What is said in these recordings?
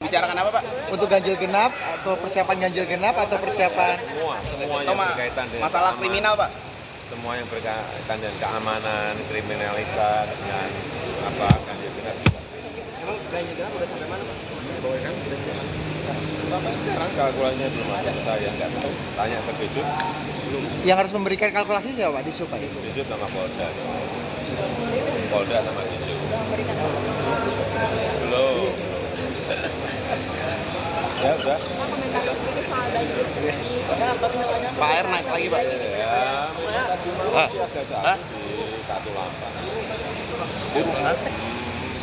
Bicarakan apa, Pak? Untuk ganjil genap atau persiapan ganjil genap atau persiapan semua yang berkaitan dengan masalah keamanan, kriminal, Pak. semua yang berkaitan dengan keamanan, kriminalitas, dengan apa ganjil genap. Emang ganjil genap udah sampai mana, Pak? Sampai sekarang kalkulasinya belum ada, saya nggak tahu. Tanya ke Disub, belum. Yang harus memberikan kalkulasi siapa, Pak? Disub, Pak? Disub sama Polda. Polda sama Disub. Belum. Ya udah. Pak air naik lagi, Pak. Ya, tadi malam sih ada satu di Katulampa.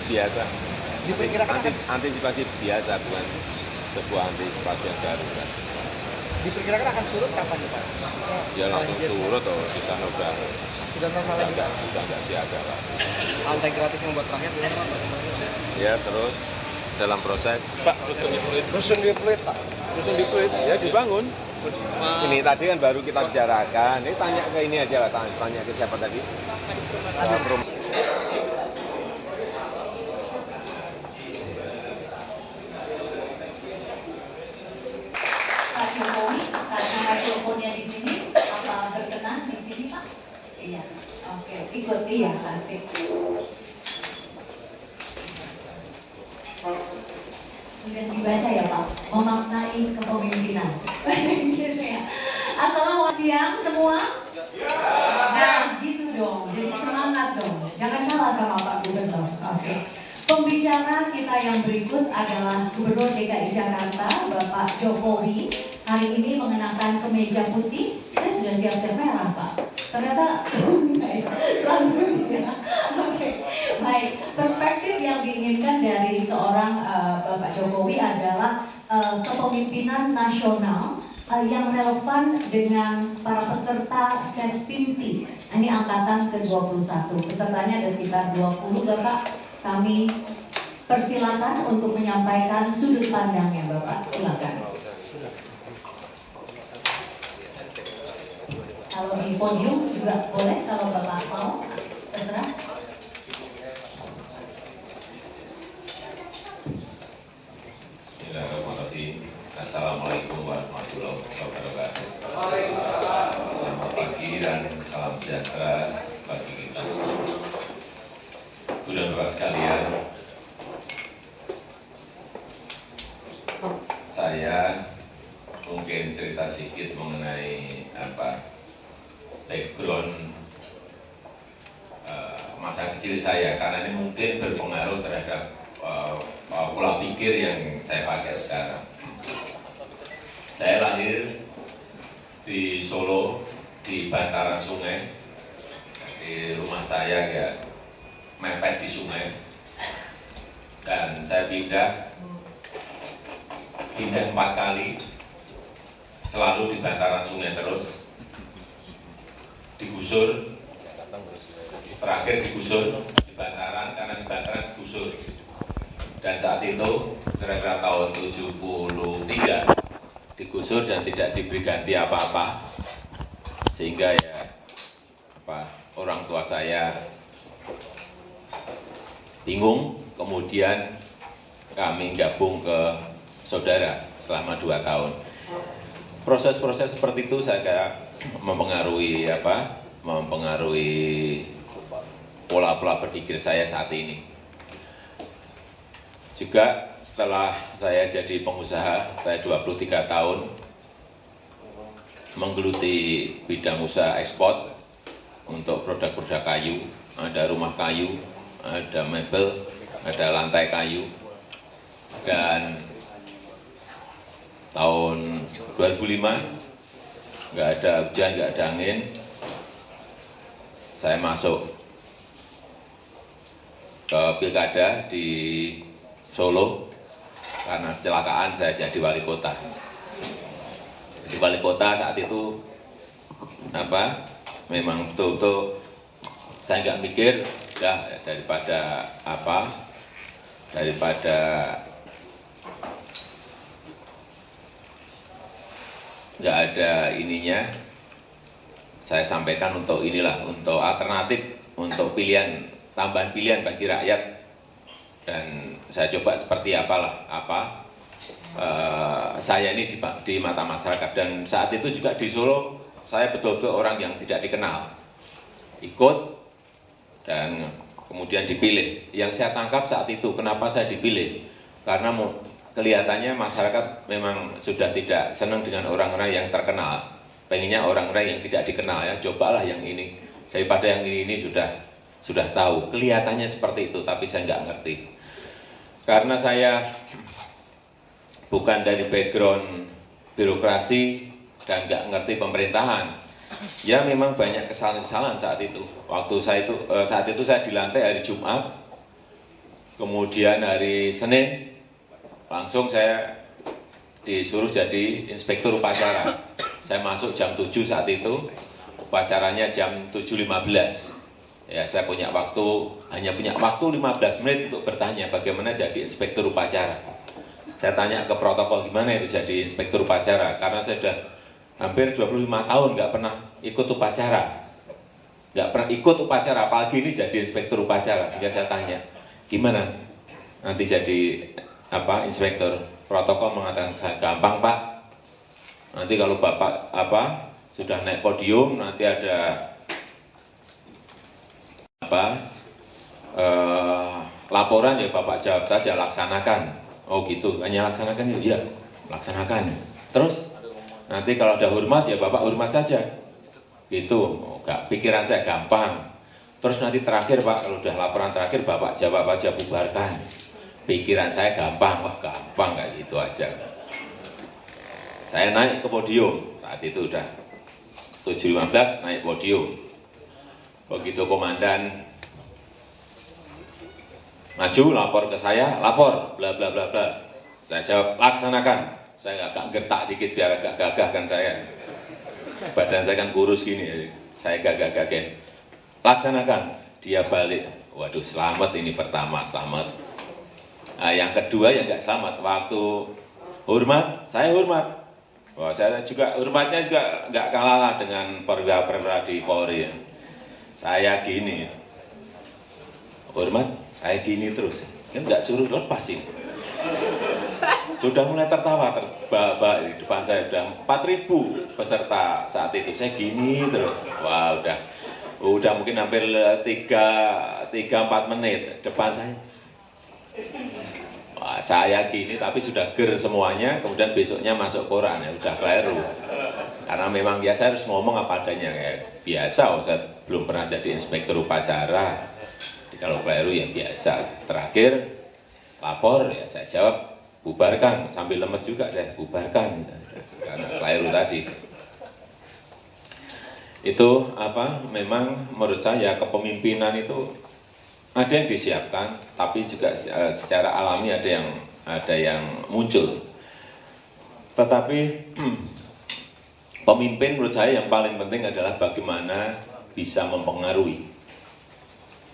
Biasa. Diperkirakan akan Antisipasi biasa, bukan sebuah antisipasi yang darurat. diperkirakan akan surut kapan nih, Pak? Ya langsung surut atau kita udah Sudah normal lagi, Pak. nggak siaga lah. Lantai gratis yang buat rakyat gimana, Pak? Ya terus dalam proses Pak, rusun di Pluit, Pak. rusun di Pluit ya dibangun. Ini tadi kan baru kita bicarakan. Ini tanya ke ini aja lah, tanya ke siapa tadi? Pak Jokowi, karena mikrofonnya di sini, apa berkenan di sini, Pak? Iya, oke, ikut iya, asik. Sudah dibaca ya, Pak, memaknai kepemimpinan. Gitu ya. Assalamualaikum siang semua. Nah, gitu dong, jadi semangat dong. Jangan kalah sama Pak Gubernur. Oke. Pembicara kita yang berikut adalah Gubernur DKI Jakarta, Bapak Jokowi. Hari ini mengenakan kemeja putih. Saya sudah siap-siap merah, Pak. Ternyata selalu ya. Oke. Baik, perspektif yang diinginkan dari seorang Bapak Jokowi adalah kepemimpinan nasional yang relevan dengan para peserta Sespimti. Ini angkatan ke-21. Pesertanya ada sekitar 20, Bapak. Kami persilakan untuk menyampaikan sudut pandangnya, Bapak. Silakan. Kalau di podium juga boleh, kalau Bapak mau, terserah. Bismillahirrahmanirrahim. Assalamualaikum warahmatullahi wabarakatuh. Selamat pagi dan salam sejahtera bagi kita semua. Saudara sekalian, saya mungkin cerita sedikit mengenai background masa kecil saya, karena ini mungkin berpengaruh terhadap pola pikir yang saya pakai sekarang. Saya lahir di Solo, di bantaran sungai. Di rumah saya ya mepet di sungai, dan saya pindah 4 kali, selalu di bantaran sungai terus, digusur, terakhir digusur di bantaran, karena di bantaran digusur. Dan saat itu kira-kira tahun 73 digusur dan tidak diberi ganti apa-apa, sehingga ya orang tua saya bingung. Kemudian kami gabung ke saudara selama 2 tahun. Proses-proses seperti itu saya mempengaruhi pola-pola berpikir saya saat ini. Juga setelah saya jadi pengusaha, saya 23 tahun menggeluti bidang usaha ekspor untuk produk-produk kayu. Ada rumah kayu, ada mebel, ada lantai kayu. Dan tahun 2005, nggak ada hujan, nggak ada angin, saya masuk ke pilkada di Solo. Karena kecelakaan saya jadi wali kota. Jadi wali kota saat itu memang betul-betul saya nggak mikir, daripada nggak ada ininya, saya sampaikan untuk untuk alternatif, untuk tambahan pilihan bagi rakyat. Dan saya coba seperti apa saya ini di mata masyarakat. Dan saat itu juga di Solo saya betul-betul orang yang tidak dikenal, ikut dan kemudian dipilih. Yang saya tangkap saat itu, kenapa saya dipilih? Karena kelihatannya masyarakat memang sudah tidak senang dengan orang-orang yang terkenal, pengennya orang-orang yang tidak dikenal. Ya, cobalah yang ini daripada yang ini sudah tahu. Kelihatannya seperti itu, tapi saya nggak ngerti. Karena saya bukan dari background birokrasi dan nggak ngerti pemerintahan. Ya memang banyak kesalahan-kesalahan saat itu. Waktu saat itu saya dilantik hari Jumat, kemudian hari Senin langsung saya disuruh jadi inspektur upacara. Saya masuk jam 7 saat itu, upacaranya jam 7.15. Ya, saya hanya punya waktu 15 menit untuk bertanya bagaimana jadi inspektur upacara. Saya tanya ke protokol gimana itu jadi inspektur upacara, karena saya sudah hampir 25 tahun nggak pernah ikut upacara. Nggak pernah ikut upacara, apalagi ini jadi inspektur upacara. Sehingga saya tanya, gimana nanti jadi inspektur? Protokol mengatakan, saya gampang Pak. Nanti kalau Bapak sudah naik podium, nanti ada laporan ya Bapak jawab saja, laksanakan. Oh gitu, hanya laksanakan itu? Ya, laksanakan. Terus nanti kalau ada hormat ya Bapak hormat saja. Gitu, pikiran saya gampang. Terus nanti terakhir Pak, kalau udah laporan terakhir Bapak jawab aja, bubarkan. Pikiran saya gampang, wah gampang kayak gitu aja. Saya naik ke podium, saat itu udah 7.15 naik podium. Begitu komandan maju lapor ke saya, lapor bla bla bla bla. Saya jawab laksanakan. Saya agak gertak dikit biar agak gagah kan saya. Badan saya kan kurus gini, saya gagah-gagahin. Laksanakan. Dia balik. Waduh, selamat ini pertama, selamat. Nah, yang kedua yang nggak selamat. Waktu hormat, saya hormat. Wah, saya juga hormatnya juga nggak kalah dengan perwira-perwira di Polri. Ya. Saya gini, hormat, saya gini terus, kan nggak suruh lepas ini. Sudah mulai tertawa, terbahak di depan saya, sudah 4.000 peserta saat itu, saya gini terus. Wah, udah mungkin hampir 3-4 menit depan saya. Wah, saya gini tapi sudah ger semuanya, kemudian besoknya masuk koran, ya udah keliru. Karena memang ya saya harus ngomong apa adanya, kayak biasa, saya belum pernah jadi inspektur upacara. Jadi kalau keliru ya biasa. Terakhir lapor ya saya jawab bubarkan, sambil lemes juga saya bubarkan karena keliru tadi. Itu memang menurut saya kepemimpinan itu ada yang disiapkan, tapi juga secara alami ada yang muncul. Tetapi pemimpin menurut saya yang paling penting adalah bagaimana bisa mempengaruhi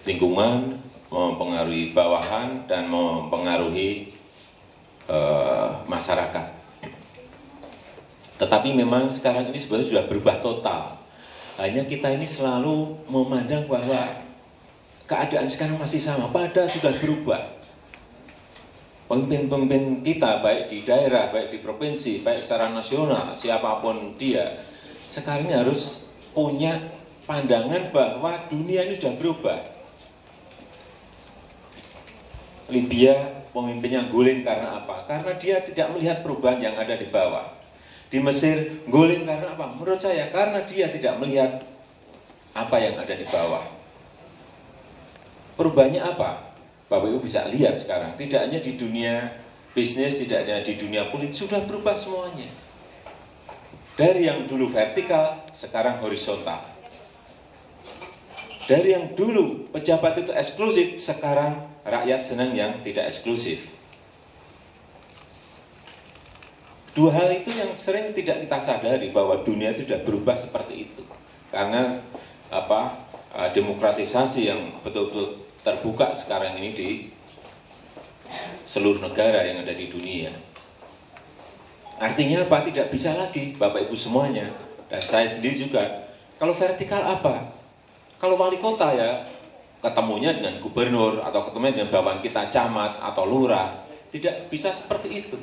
lingkungan, mempengaruhi bawahan, dan mempengaruhi masyarakat. Tetapi memang sekarang ini sebenarnya sudah berubah total. Hanya kita ini selalu memandang bahwa keadaan sekarang masih sama, padahal sudah berubah. Pemimpin-pemimpin kita, baik di daerah, baik di provinsi, baik secara nasional, siapapun dia, sekarang ini harus punya pandangan bahwa dunia ini sudah berubah. Libya, pemimpinnya guling karena apa? Karena dia tidak melihat perubahan yang ada di bawah. Di Mesir, guling karena apa? Menurut saya, karena dia tidak melihat apa yang ada di bawah. Perubahannya apa? Bapak Ibu bisa lihat sekarang, tidak hanya di dunia bisnis, tidak hanya di dunia politik, sudah berubah semuanya. Dari yang dulu vertikal, sekarang horizontal. Dari yang dulu pejabat itu eksklusif, sekarang rakyat senang yang tidak eksklusif. Dua hal itu yang sering tidak kita sadari bahwa dunia itu sudah berubah seperti itu. Karena demokratisasi yang betul-betul terbuka sekarang ini di seluruh negara yang ada di dunia. Artinya apa? Tidak bisa lagi Bapak Ibu semuanya, dan saya sendiri juga, kalau vertikal apa? Kalau wali kota ya ketemunya dengan gubernur atau ketemunya dengan bawahan kita camat atau lurah, tidak bisa seperti itu.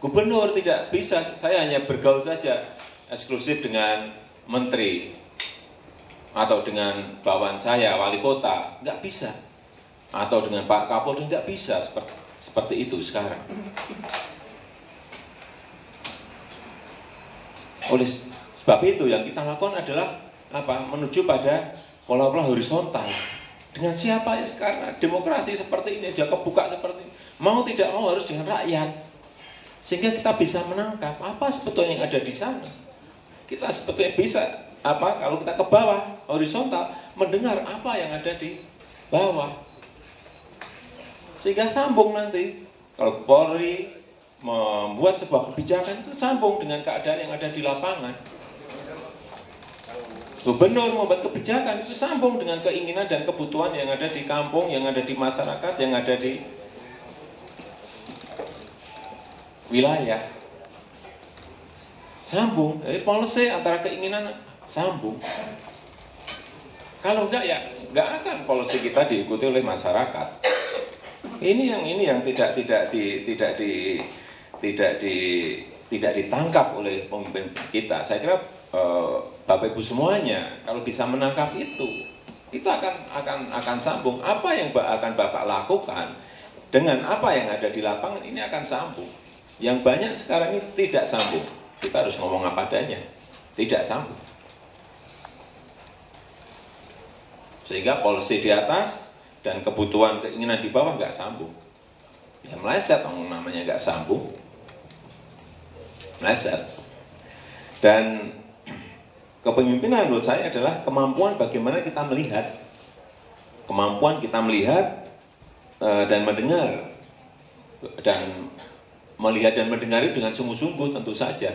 Gubernur tidak bisa, saya hanya bergaul saja eksklusif dengan menteri atau dengan bawahan saya, wali kota, nggak bisa. Atau dengan Pak Kapolri, nggak bisa seperti itu sekarang. Oleh sebab itu yang kita lakukan adalah apa? Menuju pada pola-pola horizontal. Dengan siapa ya sekarang? Demokrasi seperti ini aja kebuka seperti ini. Mau tidak mau harus dengan rakyat. Sehingga kita bisa menangkap apa sebetulnya yang ada di sana. Kita sebetulnya bisa apa kalau kita ke bawah horizontal mendengar apa yang ada di bawah. Sehingga sambung nanti. Kalau Polri membuat sebuah kebijakan itu sambung dengan keadaan yang ada di lapangan. Gubernur membuat kebijakan itu sambung dengan keinginan dan kebutuhan yang ada di kampung, yang ada di masyarakat, yang ada di wilayah. Sambung, jadi policy antara keinginan sambung. Kalau enggak ya enggak akan policy kita diikuti oleh masyarakat. Ini yang tidak ditangkap oleh pemimpin kita. Saya kira Bapak Ibu semuanya kalau bisa menangkap itu akan sambung. Apa yang akan Bapak lakukan dengan apa yang ada di lapangan ini akan sambung. Yang banyak sekarang ini tidak sambung. Kita harus ngomong apa adanya, tidak sambung. Sehingga policy di atas dan kebutuhan keinginan di bawah nggak sambung. Ya meleset, namanya nggak sambung. Meleset. Dan kepemimpinan menurut saya adalah kemampuan bagaimana kita melihat. Kemampuan kita melihat dan mendengar. Dan melihat dan mendengar itu dengan sungguh-sungguh tentu saja.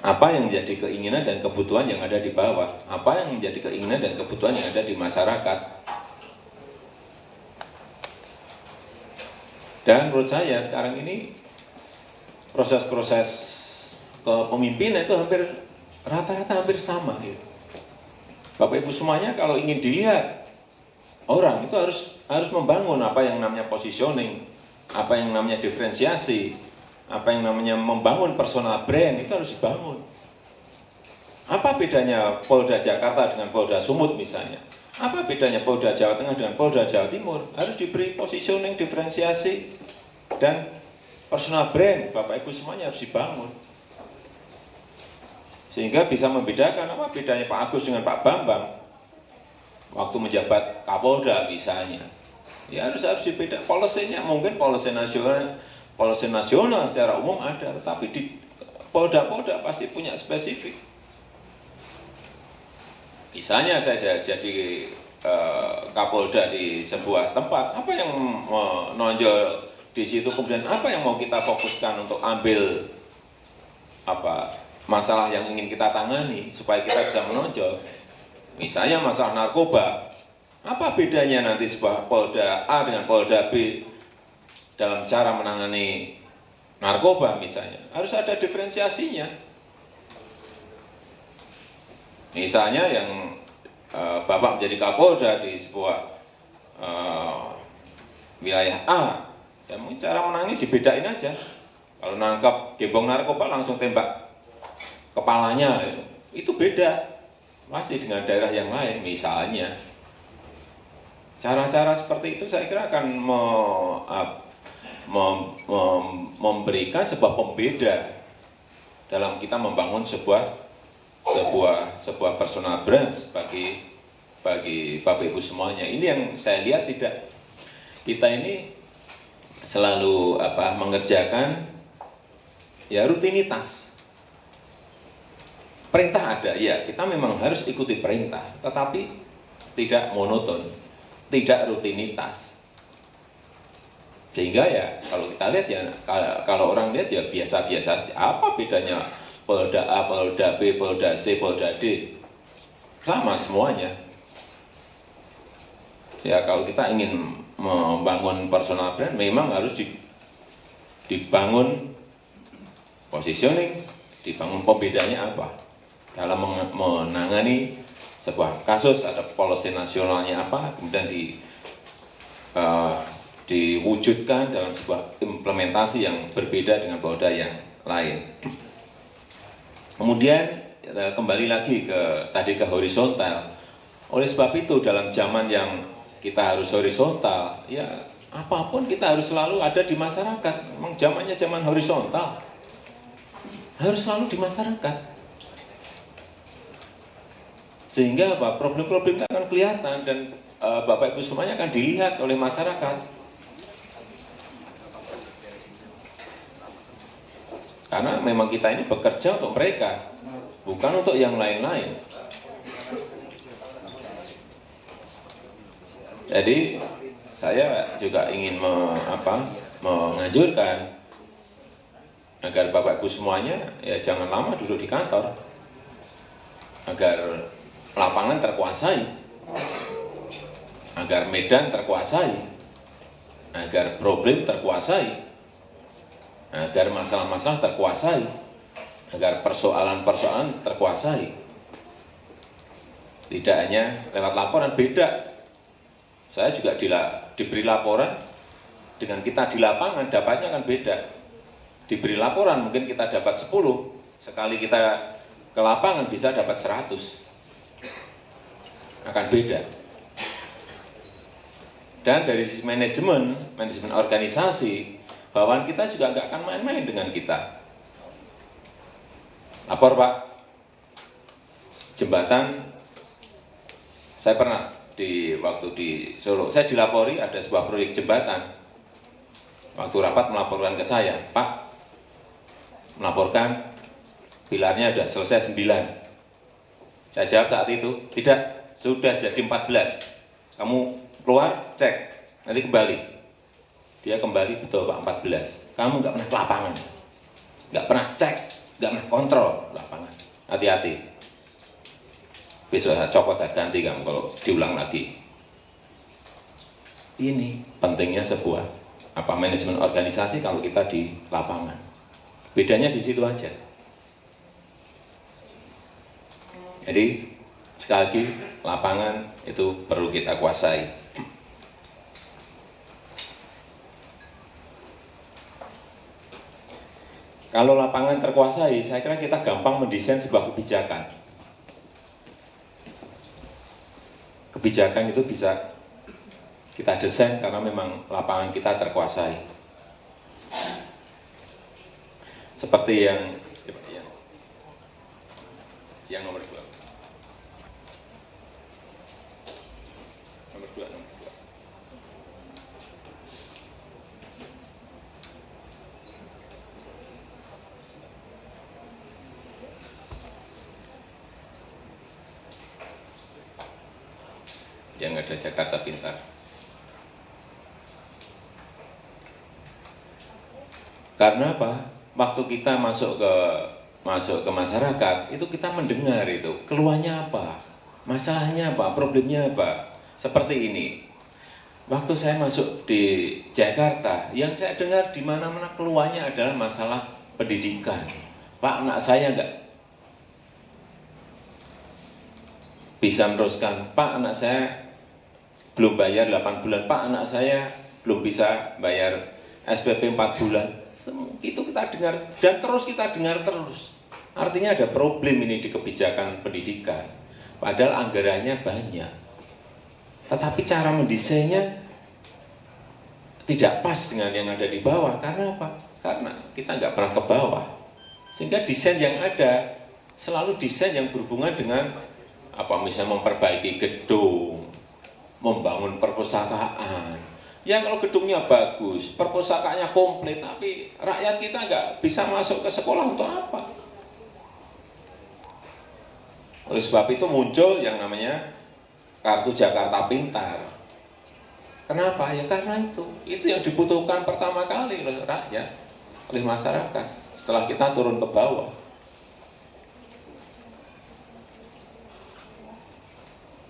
Apa yang menjadi keinginan dan kebutuhan yang ada di bawah? Apa yang menjadi keinginan dan kebutuhan yang ada di masyarakat? Dan menurut saya sekarang ini proses-proses kepemimpinan itu rata-rata hampir sama. Gitu. Bapak Ibu semuanya kalau ingin dilihat orang itu harus membangun apa yang namanya positioning, apa yang namanya diferensiasi, apa yang namanya membangun personal brand itu harus dibangun. Apa bedanya Polda Jakarta dengan Polda Sumut misalnya? Apa bedanya Polda Jawa Tengah dengan Polda Jawa Timur? Harus diberi positioning, diferensiasi, dan personal brand. Bapak Ibu semuanya harus dibangun. Sehingga bisa membedakan apa bedanya Pak Agus dengan Pak Bambang waktu menjabat Kapolda misalnya. Ya harus dibedakan. Polisinya mungkin polisi nasional secara umum ada, tapi di Polda-Polda pasti punya spesifik. Misalnya saya jadi Kapolda di sebuah tempat, apa yang menonjol di situ, kemudian apa yang mau kita fokuskan untuk ambil masalah yang ingin kita tangani supaya kita bisa menonjol. Misalnya masalah narkoba, apa bedanya nanti sebuah Polda A dengan Polda B dalam cara menangani narkoba misalnya? Harus ada diferensiasinya. Misalnya yang Bapak menjadi Kapolda di sebuah wilayah A, ya mungkin cara menangani dibedain aja. Kalau nangkap gembong narkoba langsung tembak kepalanya, itu beda. Masih dengan daerah yang lain misalnya. Cara-cara seperti itu saya kira akan memberikan sebuah pembeda dalam kita membangun sebuah personal brand bagi Bapak Ibu semuanya. Ini yang saya lihat tidak, kita ini selalu mengerjakan ya rutinitas. Perintah ada, ya kita memang harus ikuti perintah, tetapi tidak monoton, tidak rutinitas. Sehingga ya kalau kita lihat ya, kalau orang lihat ya biasa-biasa, apa bedanya Polda A, Polda B, Polda C, Polda D? Sama semuanya. Ya kalau kita ingin membangun personal brand, memang harus dibangun positioning, dibangun pembedanya apa. Dalam menangani sebuah kasus ada policy nasionalnya apa, kemudian diwujudkan dalam sebuah implementasi yang berbeda dengan Polda yang lain. Kemudian kembali lagi tadi ke horizontal. Oleh sebab itu dalam zaman yang kita harus horizontal, ya apapun kita harus selalu ada di masyarakat. Memang zamannya zaman horizontal, harus selalu di masyarakat. Sehingga problem-problem akan kelihatan dan Bapak Ibu semuanya akan dilihat oleh masyarakat. Karena memang kita ini bekerja untuk mereka, bukan untuk yang lain-lain. Jadi saya juga ingin menganjurkan agar Bapak Ibu semuanya ya jangan lama duduk di kantor, agar lapangan terkuasai, agar medan terkuasai, agar problem terkuasai, agar masalah-masalah terkuasai, agar persoalan-persoalan terkuasai. Tidak hanya lewat laporan, beda. Saya juga diberi laporan, dengan kita di lapangan dapatnya kan beda. Diberi laporan mungkin kita dapat 10, sekali kita ke lapangan bisa dapat 100. Akan beda. Dan dari sisi manajemen organisasi, bawahan kita juga nggak akan main-main dengan kita. Lapor Pak, jembatan, saya pernah waktu di Solo, saya dilapori ada sebuah proyek jembatan. Waktu rapat melaporkan ke saya, Pak, melaporkan pilarnya sudah selesai 9. Saya jawab saat itu, tidak, sudah jadi 14. Kamu keluar, cek, nanti kembali. Dia kembali, betul Pak, 14. Kamu nggak pernah ke lapangan, nggak pernah cek, nggak pernah kontrol lapangan. Hati-hati. Besok saya copot, saya ganti kamu kalau diulang lagi. Ini pentingnya sebuah manajemen organisasi kalau kita di lapangan. Bedanya di situ aja. Jadi sekali lagi lapangan itu perlu kita kuasai. Kalau lapangan terkuasai, saya kira kita gampang mendesain sebuah kebijakan. Kebijakan itu bisa kita desain karena memang lapangan kita terkuasai. Seperti yang nomor 2. Nomor 2. Yang ada Jakarta Pintar. Karena apa? Waktu kita masuk ke masyarakat, itu kita mendengar itu keluhannya apa, masalahnya apa, problemnya apa. Seperti ini. Waktu saya masuk di Jakarta, yang saya dengar di mana-mana keluhannya adalah masalah pendidikan. Pak, anak saya enggak bisa meneruskan. Pak, anak saya belum bayar 8 bulan. Pak, anak saya belum bisa bayar SPP 4 bulan. Itu kita dengar dan terus kita dengar terus. Artinya ada problem ini di kebijakan pendidikan. Padahal anggarannya banyak. Tetapi cara mendesainnya tidak pas dengan yang ada di bawah. Karena apa? Karena kita nggak pernah ke bawah. Sehingga desain yang ada selalu desain yang berhubungan dengan misalnya memperbaiki gedung, membangun perpustakaan. Ya kalau gedungnya bagus, perpustakaannya komplit, tapi rakyat kita nggak bisa masuk ke sekolah untuk apa? Oleh sebab itu muncul yang namanya Kartu Jakarta Pintar. Kenapa? Ya karena itu yang dibutuhkan pertama kali oleh rakyat, oleh masyarakat. Setelah kita turun ke bawah.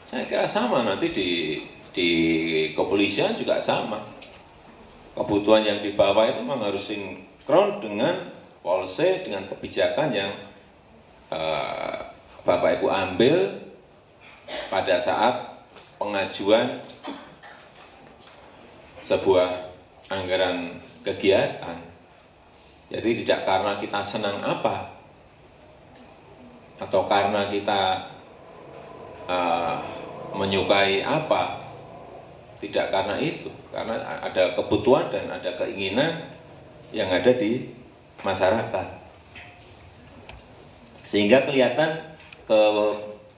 Saya kira sama nanti di kepolisian juga sama. Kebutuhan yang di bawah itu memang harus sinkron dengan policy, dengan kebijakan yang Bapak Ibu ambil pada saat pengajuan sebuah anggaran kegiatan. Jadi tidak karena kita senang apa, atau karena kita menyukai apa, tidak karena itu, karena ada kebutuhan dan ada keinginan yang ada di masyarakat. Sehingga kelihatan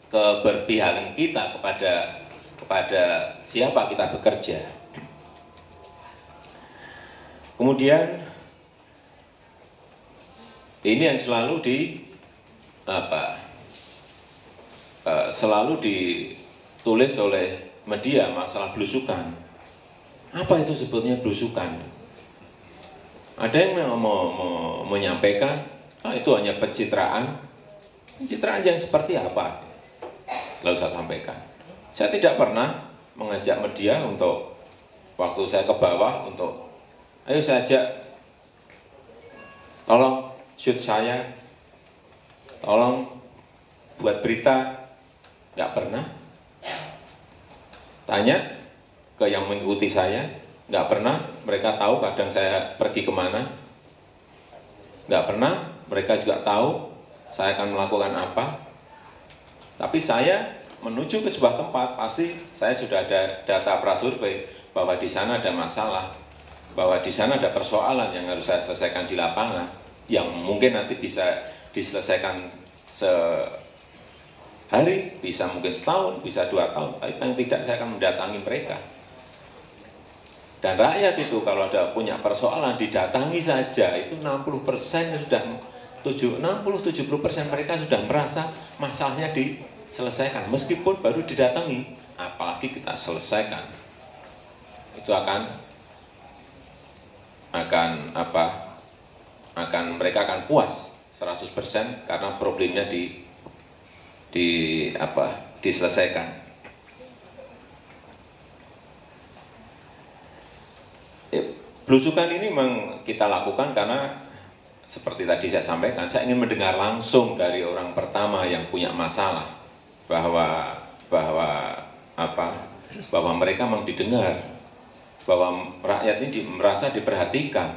keberpihakan kita kepada siapa kita bekerja. Kemudian ini yang selalu selalu ditulis oleh media, masalah belusukan. Apa itu sebetulnya belusukan? Ada yang mau menyampaikan, itu hanya pencitraan. Pencitraan yang seperti apa? Lalu saya sampaikan. Saya tidak pernah mengajak media untuk, waktu saya ke bawah, untuk, ayo saya ajak, tolong shoot saya, tolong buat berita, nggak pernah. Tanya ke yang mengikuti saya, nggak pernah. Mereka tahu kadang saya pergi kemana, nggak pernah. Mereka juga tahu saya akan melakukan apa. Tapi saya menuju ke sebuah tempat, pasti saya sudah ada data prasurvei bahwa di sana ada masalah, bahwa di sana ada persoalan yang harus saya selesaikan di lapangan, yang mungkin nanti bisa diselesaikan sehari, bisa mungkin setahun, bisa 2 tahun, tapi yang tidak saya akan mendatangi mereka. Dan rakyat itu kalau ada punya persoalan didatangi saja, itu 60% sudah 60-70% mereka sudah merasa masalahnya diselesaikan, meskipun baru didatangi, apalagi kita selesaikan. Itu mereka akan puas 100% karena problemnya diselesaikan. Belusukan ini memang kita lakukan karena seperti tadi saya sampaikan, saya ingin mendengar langsung dari orang pertama yang punya masalah bahwa mereka memang didengar, bahwa rakyat ini merasa diperhatikan.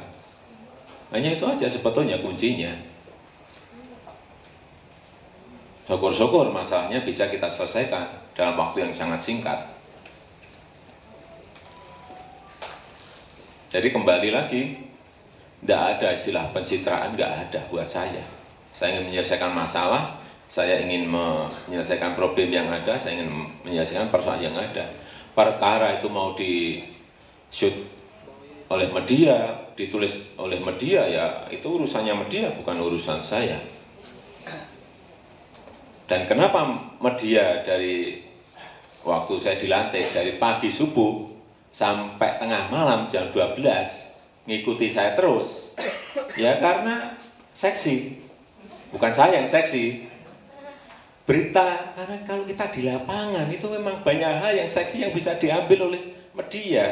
Hanya itu aja sebetulnya kuncinya. Syukur-syukur masalahnya bisa kita selesaikan dalam waktu yang sangat singkat. Jadi kembali lagi, tidak ada istilah pencitraan, tidak ada buat saya. Saya ingin menyelesaikan masalah, saya ingin menyelesaikan problem yang ada, saya ingin menyelesaikan persoalan yang ada. Perkara itu mau di-shoot oleh media, ditulis oleh media, ya itu urusannya media, bukan urusan saya. Dan kenapa media dari waktu saya dilantik, dari pagi subuh sampai tengah malam jam 12 ngikuti saya terus? Ya karena seksi, bukan saya yang seksi. Berita, karena kalau kita di lapangan itu memang banyak hal yang seksi yang bisa diambil oleh media.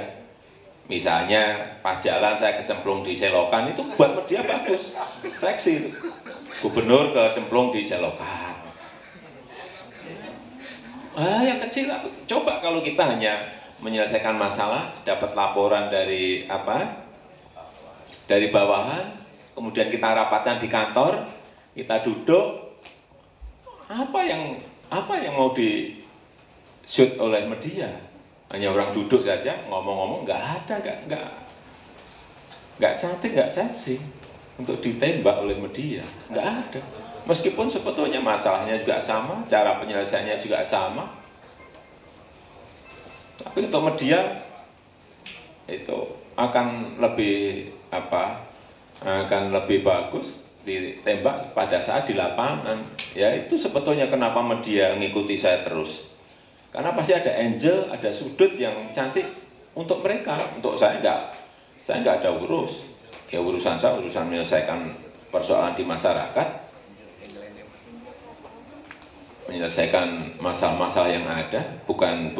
Misalnya pas jalan saya kecemplung di selokan, itu buat media bagus, seksi itu. Gubernur kecemplung di selokan. Yang kecil, coba kalau kita hanya menyelesaikan masalah, dapat laporan dari dari bawahan, kemudian kita rapatkan di kantor, kita duduk, apa yang mau di-shoot oleh media? Hanya orang duduk saja, ngomong-ngomong, nggak cantik, nggak seksi untuk ditembak oleh media, nggak ada. Meskipun sebetulnya masalahnya juga sama, cara penyelesaiannya juga sama, tapi untuk media itu akan lebih bagus ditembak pada saat di lapangan. Ya itu sebetulnya kenapa media mengikuti saya terus. Karena pasti ada angle, ada sudut yang cantik untuk mereka. Untuk saya nggak ada urus. Ya urusan saya urusan menyelesaikan persoalan di masyarakat, menyelesaikan masalah-masalah yang ada, bukan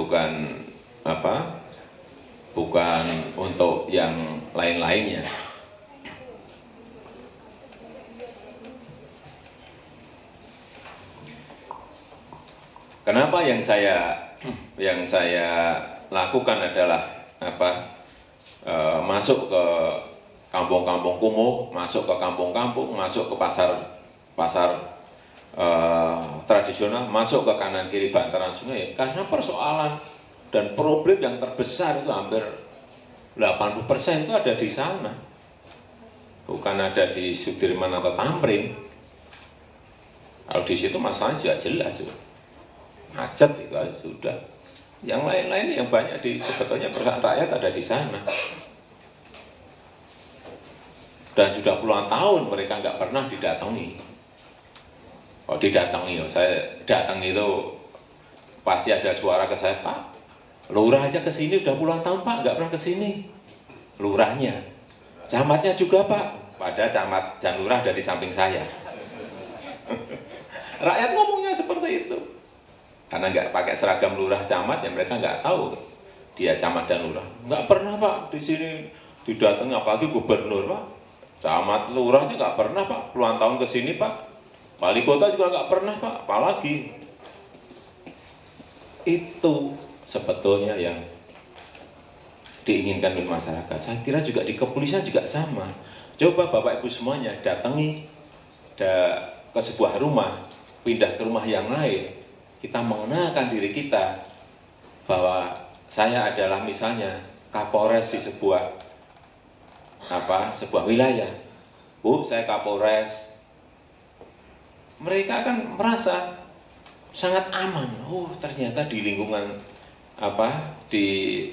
untuk yang lain-lainnya. Kenapa yang saya lakukan adalah masuk ke kampung-kampung kumuh, masuk ke kampung-kampung, masuk ke pasar tradisional, masuk ke kanan kiri bantaran sungai, karena persoalan dan problem yang terbesar itu hampir 80% itu ada di sana, bukan ada di Sudirman atau Tamrin. Kalau di situ masalahnya juga jelas, macet itu aja sudah. Yang lain-lain yang banyak sebetulnya persoalan rakyat ada di sana. Dan sudah puluhan tahun mereka nggak pernah didatangi. Kalau didatangi, saya datang itu pasti ada suara ke saya, Pak, lurah aja ke sini udah puluhan tahun Pak, nggak pernah ke sini. Lurahnya, camatnya juga Pak, pada camat dan lurah ada di samping saya. Rakyat ngomongnya seperti itu, karena nggak pakai seragam lurah camat, ya mereka nggak tahu dia camat dan lurah. Nggak pernah Pak di sini didatangi, apalagi gubernur Pak. Camat lurahnya nggak pernah Pak, puluhan tahun ke sini Pak. Wali kota juga nggak pernah Pak, apalagi. Itu sebetulnya yang diinginkan oleh masyarakat. Saya kira juga di kepolisian juga sama. Coba Bapak Ibu semuanya datangi ke sebuah rumah, pindah ke rumah yang lain. Kita mengenalkan diri kita bahwa saya adalah misalnya Kapolres di sebuah wilayah. Bu, saya Kapolres. Mereka akan merasa sangat aman. Oh, ternyata di lingkungan di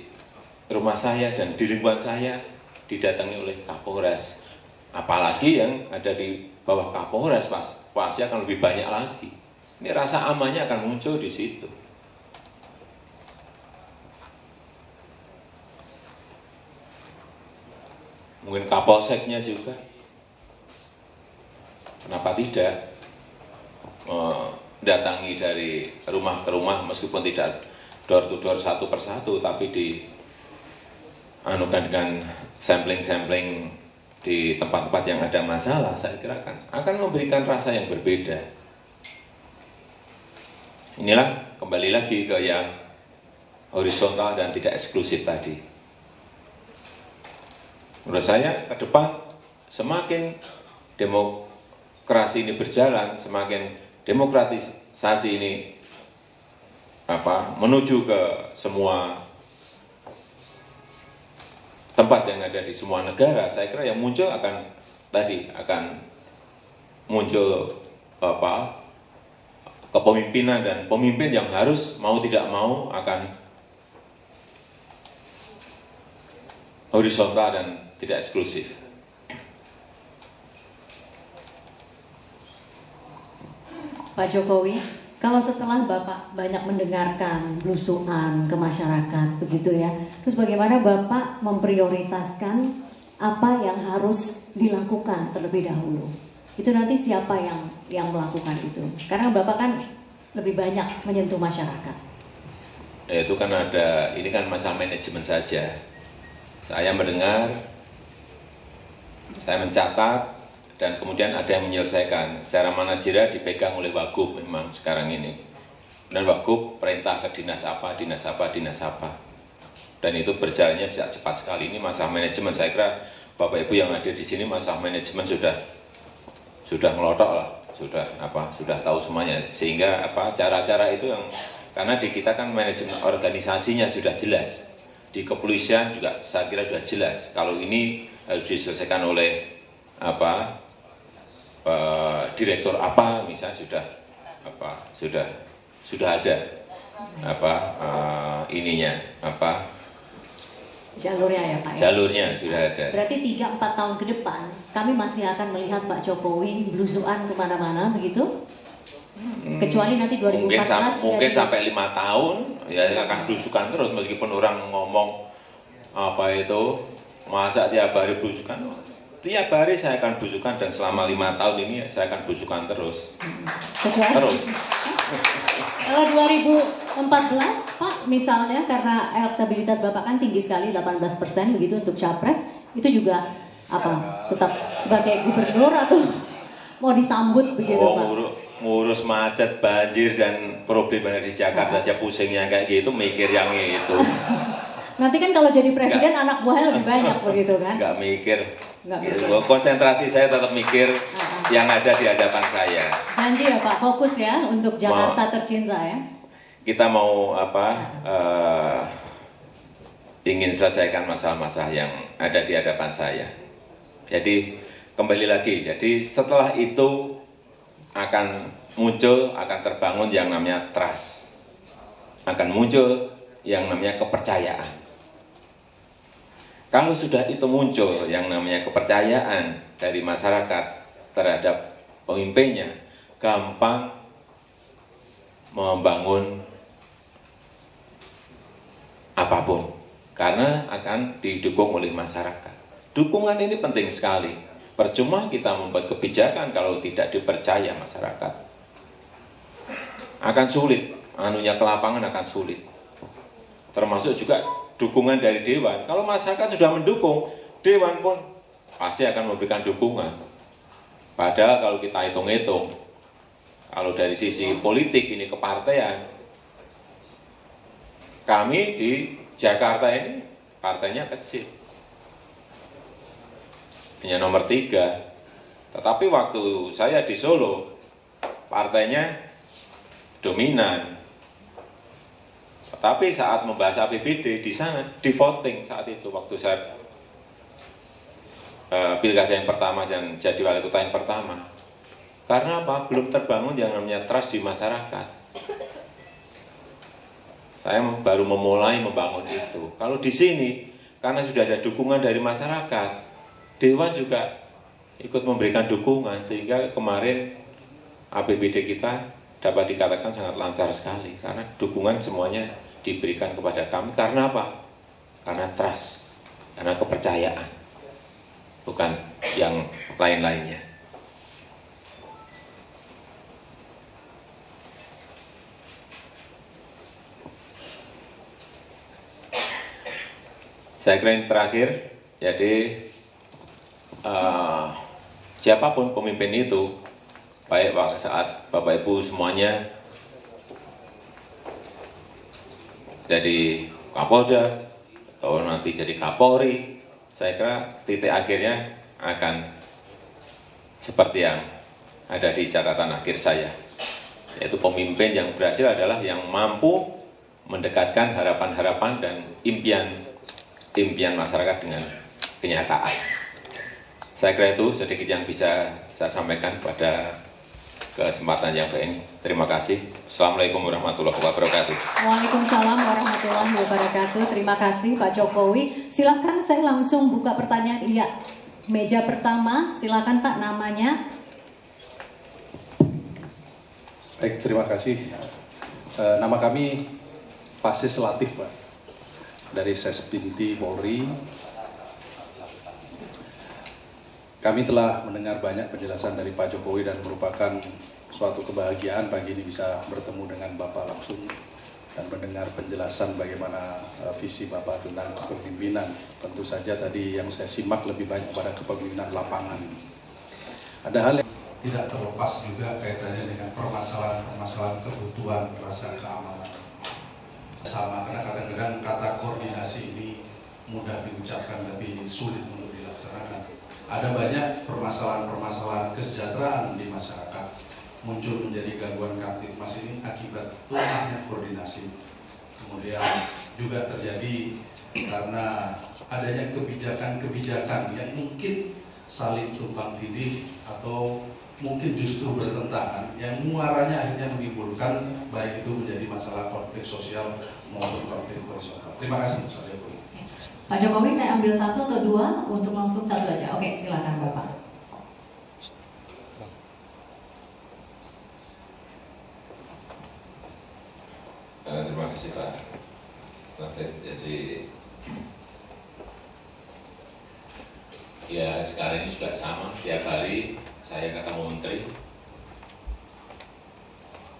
rumah saya dan di lingkungan saya didatangi oleh Kapolres. Apalagi yang ada di bawah Kapolres pasti akan lebih banyak lagi. Ini rasa amannya akan muncul di situ. Mungkin Kapolseknya juga. Kenapa tidak datangi dari rumah ke rumah, meskipun tidak door to door satu persatu, tapi dianukan dengan sampling-sampling di tempat-tempat yang ada masalah. Saya kira akan memberikan rasa yang berbeda. Inilah kembali lagi ke yang horizontal dan tidak eksklusif tadi. Menurut saya ke depan semakin demokrasi ini berjalan, semakin demokratisasi ini menuju ke semua tempat yang ada di semua negara. Saya kira yang muncul akan muncul kepemimpinan dan pemimpin yang harus mau tidak mau akan horizontal dan tidak eksklusif. Pak Jokowi, kalau setelah Bapak banyak mendengarkan belusuan ke masyarakat, begitu ya, terus bagaimana Bapak memprioritaskan apa yang harus dilakukan terlebih dahulu? Itu nanti siapa yang melakukan itu? Karena Bapak kan lebih banyak menyentuh masyarakat. Itu kan ini kan masalah manajemen saja. Saya mendengar, saya mencatat, dan kemudian ada yang menyelesaikan. Secara manajerial dipegang oleh Wagub memang sekarang ini. Dan Wagub perintah ke dinas apa. Dan itu berjalannya bisa cepat sekali. Ini masalah manajemen. Saya kira Bapak Ibu yang hadir di sini masalah manajemen sudah ngelotok lah, sudah tahu semuanya. Sehingga cara-cara itu yang, karena di kita kan manajemen organisasinya sudah jelas. Di kepolisian juga saya kira sudah jelas. Kalau ini harus diselesaikan oleh direktur misalnya sudah ada jalurnya ya Pak. Jalurnya sudah ada. Berarti 3-4 tahun ke depan kami masih akan melihat Pak Jokowi belusuan kemana-mana begitu? Kecuali nanti 2014 mungkin sampai 5 tahun ya akan belusukan terus, meskipun orang ngomong masa tiap hari belusukan. Tiap hari saya akan belusukan, dan selama 5 tahun ini saya akan belusukan terus. Terus. Kalau 2014 Pak misalnya, karena elektabilitas Bapak kan tinggi sekali 18% begitu untuk capres, itu juga tetap sebagai gubernur atau mau disambut begitu Pak? Ngurus macet, banjir dan problem di Jakarta saja pusingnya kayak gitu, mikir yang itu. Nanti kan kalau jadi presiden anak buahnya lebih banyak begitu kan? Nggak mikir. Nggak Gitu. mikir. Konsentrasi saya tetap mikir yang ada di hadapan saya. Janji ya Pak, fokus ya untuk Jakarta tercinta ya. Kita mau ingin selesaikan masalah-masalah yang ada di hadapan saya. Jadi kembali lagi, jadi setelah itu akan muncul, akan terbangun yang namanya trust. Akan muncul yang namanya kepercayaan. Kalau sudah itu muncul yang namanya kepercayaan dari masyarakat terhadap pemimpinnya, gampang membangun apapun, karena akan didukung oleh masyarakat. Dukungan ini penting sekali. Percuma kita membuat kebijakan kalau tidak dipercaya masyarakat. Akan sulit, anunya ke lapangan akan sulit. Termasuk juga dukungan dari Dewan. Kalau masyarakat sudah mendukung, Dewan pun pasti akan memberikan dukungan. Padahal kalau kita hitung-hitung, kalau dari sisi politik ini kepartean, kami di Jakarta ini partainya kecil, hanya nomor 3. Tetapi waktu saya di Solo, partainya dominan. Tapi saat membahas APBD di sana, di voting saat itu, waktu saya pilkada yang pertama dan jadi wali kota yang pertama. Karena apa? Belum terbangun yang namanya trust di masyarakat. Saya baru memulai membangun itu. Kalau di sini, karena sudah ada dukungan dari masyarakat, Dewan juga ikut memberikan dukungan, sehingga kemarin APBD kita dapat dikatakan sangat lancar sekali. Karena dukungan semuanya diberikan kepada kami. Karena apa? Karena trust, karena kepercayaan, bukan yang lain-lainnya. Saya kira ini terakhir, jadi siapapun pemimpin itu, baik saat Bapak Ibu semuanya jadi Kapolda atau nanti jadi Kapolri, saya kira titik akhirnya akan seperti yang ada di catatan akhir saya, yaitu pemimpin yang berhasil adalah yang mampu mendekatkan harapan-harapan dan impian masyarakat dengan kenyataan. Saya kira itu sedikit yang bisa saya sampaikan pada kesempatan yang ini. Terima kasih. Assalamualaikum warahmatullahi wabarakatuh. Waalaikumsalam warahmatullahi wabarakatuh. Terima kasih Pak Jokowi. Silakan saya langsung buka pertanyaan. Iya, meja pertama. Silakan Pak, namanya. Baik, terima kasih. Nama kami Pasis Latif, Pak, dari Sesbinti Polri. Kami telah mendengar banyak penjelasan dari Pak Jokowi dan merupakan suatu kebahagiaan pagi ini bisa bertemu dengan Bapak langsung dan mendengar penjelasan bagaimana visi Bapak tentang kepemimpinan. Tentu saja tadi yang saya simak lebih banyak pada kepemimpinan lapangan. Ada hal yang tidak terlepas juga kaitannya dengan permasalahan kebutuhan rasa keamanan. Sama, karena kadang-kadang kata koordinasi ini mudah diucapkan tapi sulit untuk dilaksanakan. Ada banyak permasalahan-permasalahan kesejahteraan di masyarakat muncul menjadi gangguan kamtipmas ini akibat lemahnya koordinasi. Kemudian juga terjadi karena adanya kebijakan-kebijakan yang mungkin saling tumpang tindih atau mungkin justru bertentangan yang muaranya akhirnya menimbulkan baik itu menjadi masalah konflik sosial maupun konflik horizontal. Terima kasih Pak Jokowi. Pak Jokowi, saya ambil satu atau dua untuk langsung satu aja. Oke, silakan Bapak. Terima kasih Pak. Jadi ya sekarang ini juga sama, setiap hari saya ketemu menteri,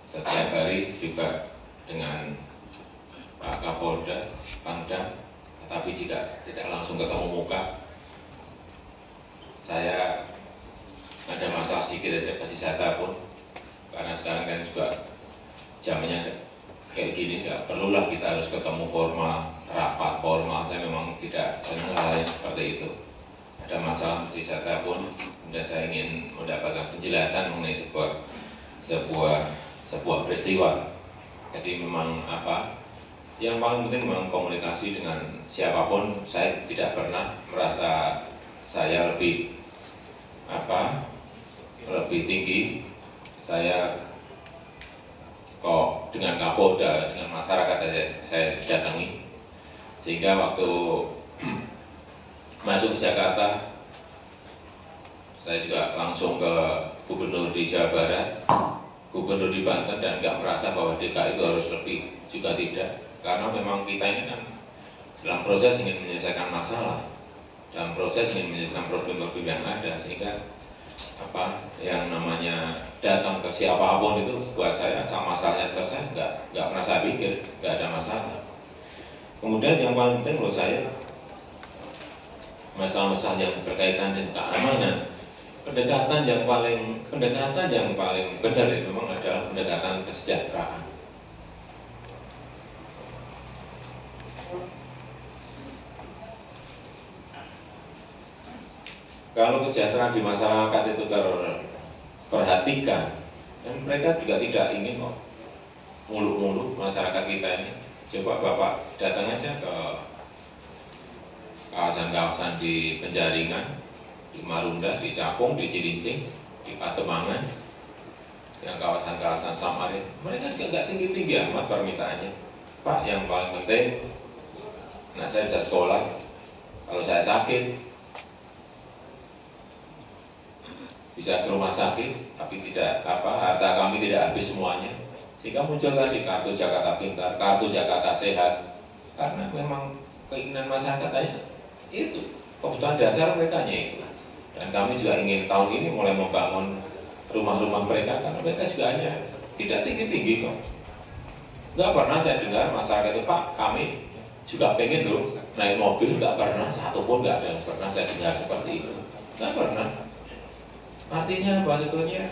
setiap hari juga dengan Pak Kapolda, Pangdam, tetapi jika tidak langsung ketemu muka, saya ada masalah sedikit aja kasih saya telepon, karena sekarang kan juga zamannya kayak gini, nggak perlulah kita harus ketemu formal rapat formal, saya memang tidak senang hal yang seperti itu. Ada masalah mesti saya telepon, kemudian saya ingin mendapatkan penjelasan mengenai sebuah peristiwa. Jadi memang yang paling penting memang komunikasi dengan siapapun. Saya tidak pernah merasa saya lebih tinggi. Saya kok dengan Kapolda, dengan masyarakat saya datangi. Sehingga waktu masuk ke Jakarta, saya juga langsung ke Gubernur di Jawa Barat, Gubernur di Banten, dan nggak merasa bahwa DKI itu harus lebih, juga tidak. Karena memang kita ini kan dalam proses ingin menyelesaikan masalah, dalam proses ingin menyelesaikan problem-problem yang ada, sehingga yang namanya datang ke siapapun itu buat saya sama masalahnya selesai, nggak pernah saya pikir, nggak ada masalah. Kemudian yang paling penting menurut saya, masalah-masalah yang berkaitan dengan keamanan, pendekatan yang paling benar itu memang adalah pendekatan kesejahteraan. Kalau kesejahteraan di masyarakat itu terperhatikan, dan mereka juga tidak ingin kok muluk-muluk masyarakat kita ini. Coba Bapak datang aja ke kawasan-kawasan di Penjaringan, di Marunda, di Cakung, di Cilincing, di Pademangan, yang kawasan-kawasan Samarinda. Mereka juga nggak tinggi-tinggi amat permintaannya. Pak, yang paling penting, anak saya bisa sekolah. Kalau saya sakit, bisa ke rumah sakit, tapi tidak harta kami tidak habis semuanya. Sehingga muncul tadi kartu Jakarta Pintar, kartu Jakarta Sehat, karena memang keinginan masyarakat aja itu, kebutuhan dasar mereka itu. Dan kami juga ingin tahun ini mulai membangun rumah-rumah mereka, karena mereka juga hanya tidak tinggi-tinggi kok. Nggak pernah saya dengar masyarakat itu, Pak, kami juga pengen loh naik mobil, nggak pernah, satu pun nggak ada yang pernah saya dengar seperti itu. Nggak pernah. Artinya apa sebetulnya?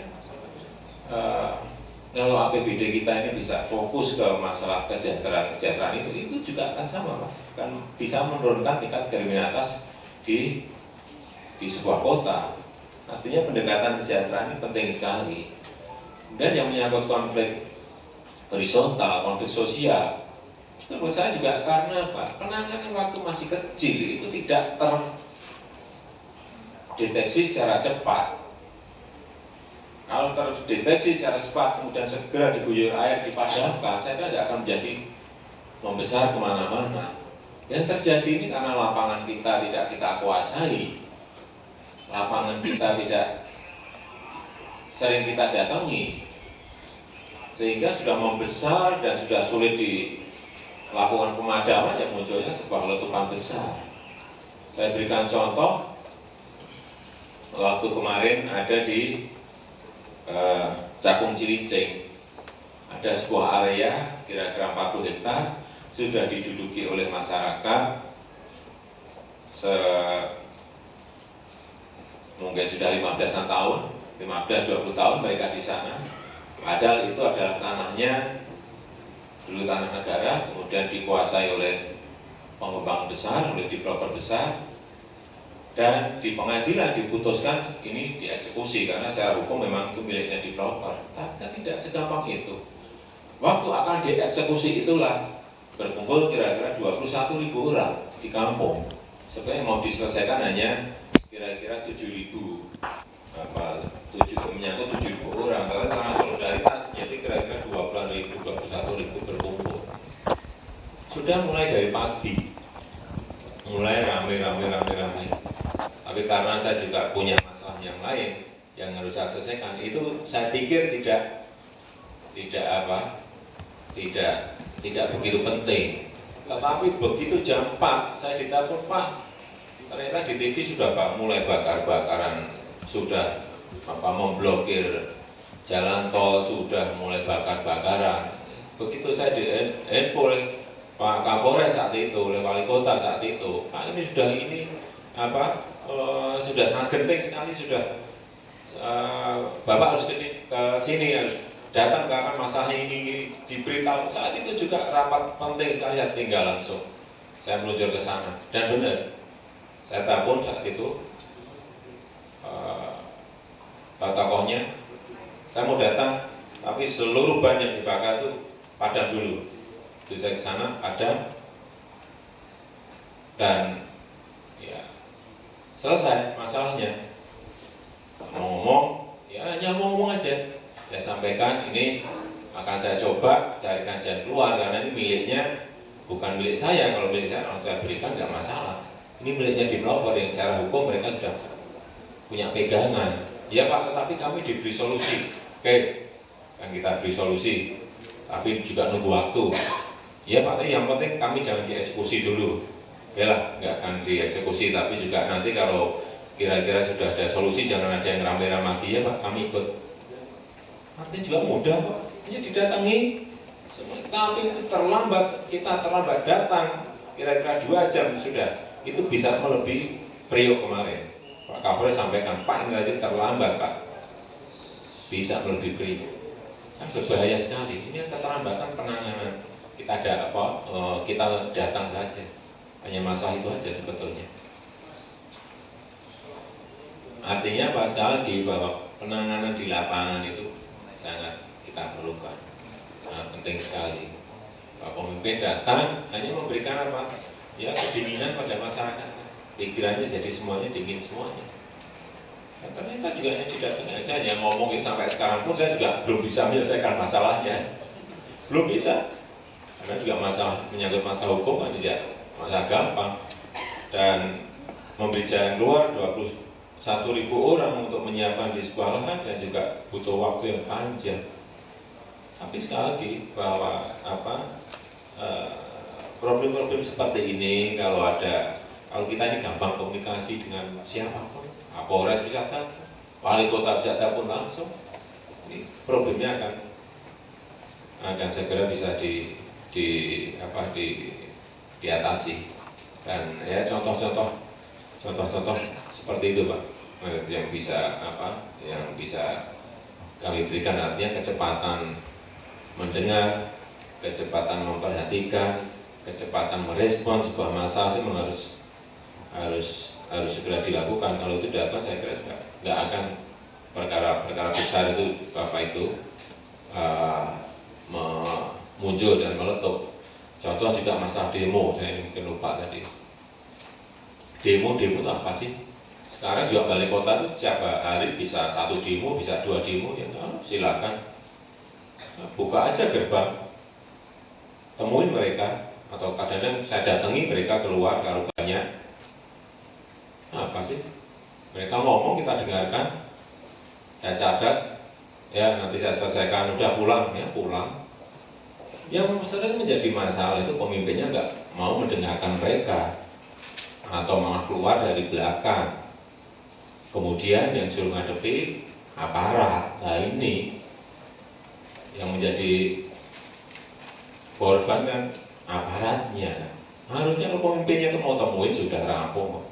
Kalau APBD kita ini bisa fokus ke masalah kesejahteraan itu juga akan sama, Pak. Kan bisa menurunkan tingkat kriminalitas di sebuah kota. Artinya pendekatan kesejahteraan ini penting sekali. Dan yang menyangkut konflik horizontal, konflik sosial, itu menurut saya juga karena apa? Penanganan waktu masih kecil itu tidak terdeteksi secara cepat. Kalau terdeteksi secara cepat, kemudian segera diguyur air, dipadamkan, saya kira tidak akan menjadi membesar kemana-mana. Yang terjadi ini karena lapangan kita tidak kita kuasai, lapangan kita tidak sering kita datangi, sehingga sudah membesar dan sudah sulit dilakukan pemadaman, yang munculnya sebuah letupan besar. Saya berikan contoh, waktu kemarin ada di Cakung Cilincing, ada sebuah area kira-kira 40 hektar sudah diduduki oleh masyarakat mungkin sudah 15-an tahun, 15-20 tahun mereka di sana. Padahal itu adalah tanahnya dulu tanah negara, kemudian dikuasai oleh pengembang besar, oleh developer besar. Dan di pengadilan diputuskan ini dieksekusi karena secara hukum memang itu miliknya developer. Tapi tidak segampang itu. Waktu akan dieksekusi itulah berkumpul kira-kira 21.000 orang di kampung. Sebenarnya mau diselesaikan hanya kira-kira 7.000 menyangkut 7.000 orang. Tapi karena solidaritas jadi kira-kira 20.000, 21.000 berkumpul. Sudah mulai dari pagi, mulai rame. Tapi karena saya juga punya masalah yang lain yang harus saya selesaikan, itu saya pikir tidak begitu penting. Tetapi begitu jam 4 saya ditelepon, Pak, ternyata di TV sudah mulai bakar-bakaran, sudah memblokir jalan tol, sudah mulai bakar-bakaran. Begitu saya di-info oleh Pak Kapolres saat itu, oleh Wali Kota saat itu, Pak, ini sudah sangat genting sekali, sudah Bapak harus ke sini, harus datang karena masalah ini diberitahu. Saat itu juga rapat penting sekali, saya tinggal langsung saya meluncur ke sana. Dan benar, saya telepon saat itu Pak tokohnya, saya mau datang, tapi seluruh ban yang dibakar itu padam dulu. Jadi saya ke sana, padam, dan ya selesai masalahnya. Ngomong, ya hanya ngomong aja. Saya sampaikan ini akan saya coba carikan jalan keluar karena ini miliknya bukan milik saya. Kalau milik saya, kalau saya berikan nggak masalah. Ini miliknya developer yang secara hukum mereka sudah punya pegangan. Ya Pak, tetapi kami diberi solusi. Oke, kan kita beri solusi, tapi juga nunggu waktu. Ya Pak, yang penting kami jangan dieksekusi dulu. Oke lah, nggak akan dieksekusi, tapi juga nanti kalau kira-kira sudah ada solusi, jangan ada yang rame-rame lagi. Ya Pak, kami ikut. Artinya juga mudah Pak, hanya didatangi. Tapi itu terlambat, kita terlambat datang, kira-kira 2 jam sudah. Itu bisa melebihi Priok kemarin. Pak Kapolres sampaikan, Pak ini aja terlambat Pak. Bisa melebihi Priok. Kan berbahaya sekali. Ini keterlambatan penanganan. Kita ada apa? Kita datang saja. Hanya masalah itu aja sebetulnya. Artinya Pak, sekali lagi bahwa penanganan di lapangan itu sangat kita perlukan. Sangat penting sekali. Pak pemimpin datang hanya memberikan apa? Ya kedinginan pada masyarakat. Pikirannya jadi semuanya dingin semuanya. Dan ternyata juga hanya didatangi aja, hanya ngomongin sampai sekarang pun saya juga belum bisa menyelesaikan masalahnya. Belum bisa. Karena juga masalah menyangkut masalah hukum kan tidak masalah gampang. Dan memberi jalan keluar 21.000 orang untuk menyiapkan di sebuah lahan dan juga butuh waktu yang panjang. Tapi sekali lagi bahwa problem-problem seperti ini kalau kita ini gampang komunikasi dengan siapapun, Kapolres bisa datang, wali kota bisa telepon langsung, ini problemnya akan segera bisa diatasi. Dan ya contoh-contoh seperti itu Pak, yang bisa kami berikan, artinya kecepatan mendengar, kecepatan memperhatikan, kecepatan merespon sebuah masalah itu memang harus segera dilakukan. Kalau itu dapat, saya kira nggak akan perkara besar itu Bapak itu muncul dan meletup. Contoh juga masalah demo, saya mungkin lupa tadi. Demo itu apa sih? Sekarang juga Balai Kota itu setiap hari bisa 1 demo, bisa 2 demo, ya silakan. Buka aja gerbang, temuin mereka. Atau kadang-kadang saya datangi mereka keluar kalau banyak. Apa sih? Mereka ngomong, kita dengarkan, saya catat, ya nanti saya selesaikan, udah pulang, ya pulang. Yang sering menjadi masalah itu pemimpinnya nggak mau mendengarkan mereka, atau malah keluar dari belakang. Kemudian yang suruh ngadepi aparat. Nah ini yang menjadi korban kan aparatnya. Harusnya kalau pemimpinnya itu mau temuin sudah rampung.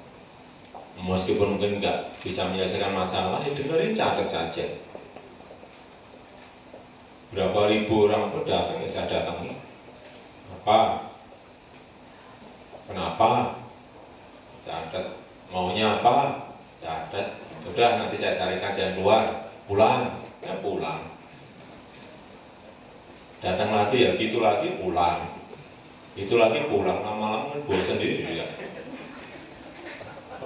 Meskipun mungkin nggak bisa menyelesaikan masalah, ya dengerin, catat saja. Berapa ribu orang pun datang, ya saya datangi. Apa? Kenapa? Catat. Maunya apa? Catat. Udah nanti saya carikan jalan keluar. Pulang, ya pulang. Datang lagi ya gitu lagi, pulang. Itu lagi pulang, lama-lama kan bosan sendiri juga.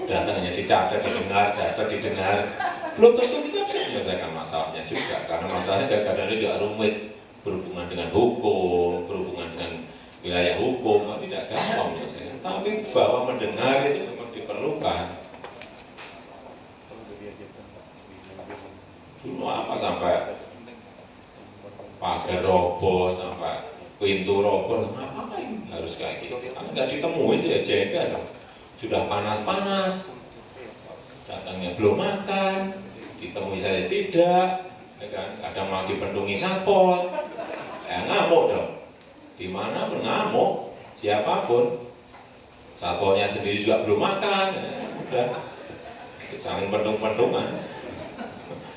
Datang hanya dicatat, didengar, catat, didengar. Belum tentu kita bisa menyelesaikan masalahnya juga. Karena masalahnya kadang-kadang juga rumit. Berhubungan dengan hukum, berhubungan dengan wilayah hukum, tidak gampang menyelesaikan. Tapi bahwa mendengar itu memang diperlukan. Dulu apa sampai pagar roboh, sampai pintu roboh, ngapain harus kayak gitu? Karena nggak ditemuin itu ya jengkel. Sudah panas-panas, datangnya belum makan, ditemui saya tidak, ya kan? Kadang malah dipendungi satpol, ya ngamuk dong. Di mana pun ngamuk, siapapun, satpolnya sendiri juga belum makan, ya, udah saling pendung-pendungan.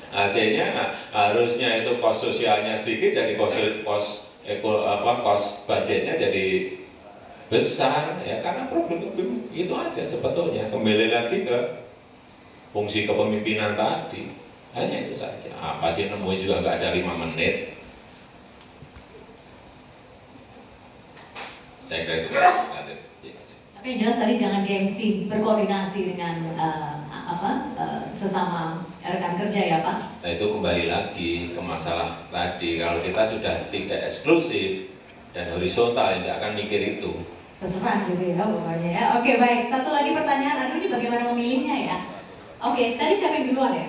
Hasilnya harusnya itu kos sosialnya sedikit, jadi kos budgetnya jadi besar ya, karena problem itu aja sebetulnya. Kembali lagi ke fungsi kepemimpinan tadi, hanya itu saja. Apa sih nemuin juga nggak ada 5 menit. Saya kira itu. Tapi yang jelas tadi jangan gengsi, berkoordinasi dengan sesama rekan kerja ya Pak. Nah itu kembali lagi ke masalah tadi, kalau kita sudah tidak eksklusif dan horizontal, tidak akan mikir itu. Terserah gitu ya pokoknya ya. Oke baik, satu lagi pertanyaan, aduh ini bagaimana memilihnya ya. Oke, tadi siapa yang duluan ya?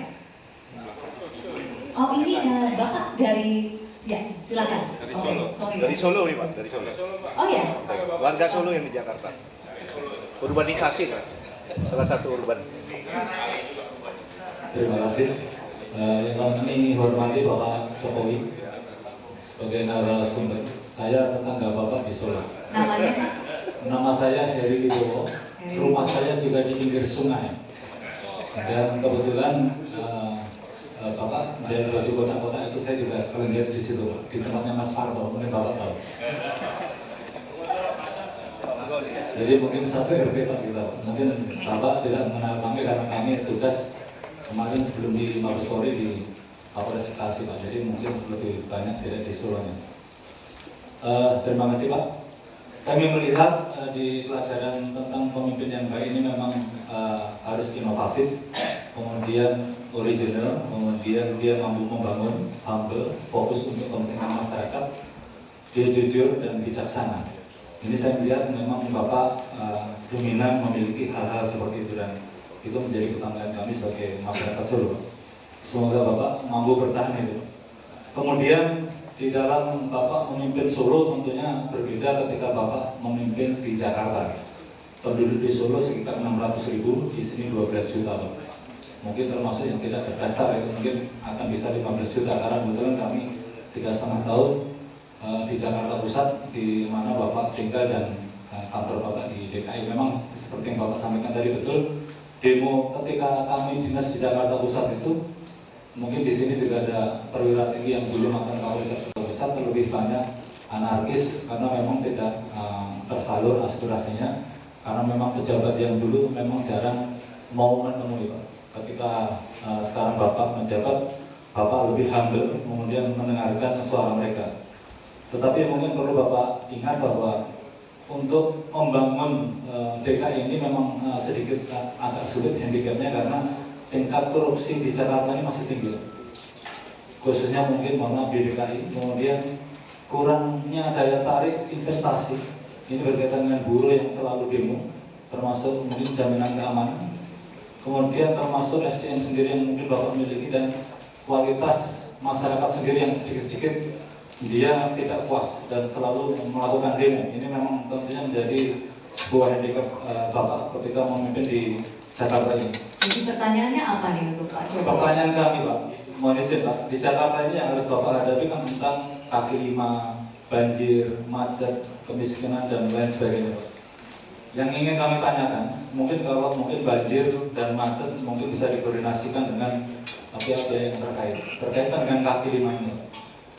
Oh ini Bapak dari, ya silakan. Dari Oke, Solo. sorry. Dari Solo nih Pak, dari Solo. Oh ya? Warga Solo yang di Jakarta. Urbanisasi Mas. Salah satu urban. Terima kasih. Yang kami hormati Bapak Jokowi sebagai narasumber. Saya tetangga Bapak di Solo. Namanya Pak? Nama saya Heri Wibowo. Rumah saya juga di pinggir sungai. Dan kebetulan Bapak dari baju kota-kota itu saya juga kelenjar di situ, di tempatnya Mas Parto. Mungkin Bapak tahu. Jadi mungkin satu RT Pak kita. Mungkin Bapak tidak mengenal kami karena kami tugas kemarin sebelum di Mabes Polri di Kapolres Bekasi Pak. Jadi mungkin lebih banyak tidak di Solo. Terima kasih Pak. Kami melihat di pelajaran tentang pemimpin yang baik ini memang harus inovatif, kemudian original, kemudian dia mampu membangun, humble, fokus untuk kepentingan masyarakat, dia jujur dan bijaksana. Ini saya melihat memang Bapak dominan memiliki hal-hal seperti itu dan itu menjadi kebanggaan kami sebagai masyarakat Solo. Semoga Bapak mampu bertahan itu. Kemudian di dalam Bapak memimpin Solo tentunya berbeda ketika Bapak memimpin di Jakarta. Penduduk di Solo sekitar 600.000, di sini 12 juta Pak. Mungkin termasuk yang tidak terdaftar itu mungkin akan bisa 15 juta karena kebetulan kami 3,5 tahun di Jakarta Pusat di mana Bapak tinggal dan kantor Bapak di DKI. Memang seperti yang Bapak sampaikan tadi betul, demo ketika kami dinas di Jakarta Pusat itu mungkin di sini juga ada perwira tinggi yang belum akan Kapolres Jakarta Pusat, terlebih banyak anarkis karena memang tidak tersalur aspirasinya, karena memang pejabat yang dulu memang jarang mau menemui Pak. Ketika sekarang Bapak menjabat, Bapak lebih humble, kemudian mendengarkan suara mereka. Tetapi mungkin perlu Bapak ingat bahwa untuk membangun DKI ini memang sedikit agak sulit handicapnya karena tingkat korupsi di Jakarta ini masih tinggi. Khususnya mungkin mohon di DKI, kemudian kurangnya daya tarik investasi. Ini berkaitan dengan buruh yang selalu demo, termasuk mungkin jaminan keamanan. Kemudian termasuk SDM sendiri yang mungkin Bapak miliki dan kualitas masyarakat sendiri yang sedikit-sedikit dia tidak puas dan selalu melakukan demo. Ini memang tentunya menjadi sebuah handicap Bapak ketika memimpin di Jakarta ini. Jadi pertanyaannya apa nih untuk Pak Jokowi? Pertanyaan kami Pak, mohon izin Pak, di Jakarta ini yang harus Bapak hadapi kan tentang kaki lima, banjir, macet, kemiskinan dan lain sebagainya Pak. Yang ingin kami tanyakan, mungkin kalau mungkin banjir dan macet mungkin bisa dikoordinasikan dengan pihak-pihak yang terkaitan dengan kaki lima ini.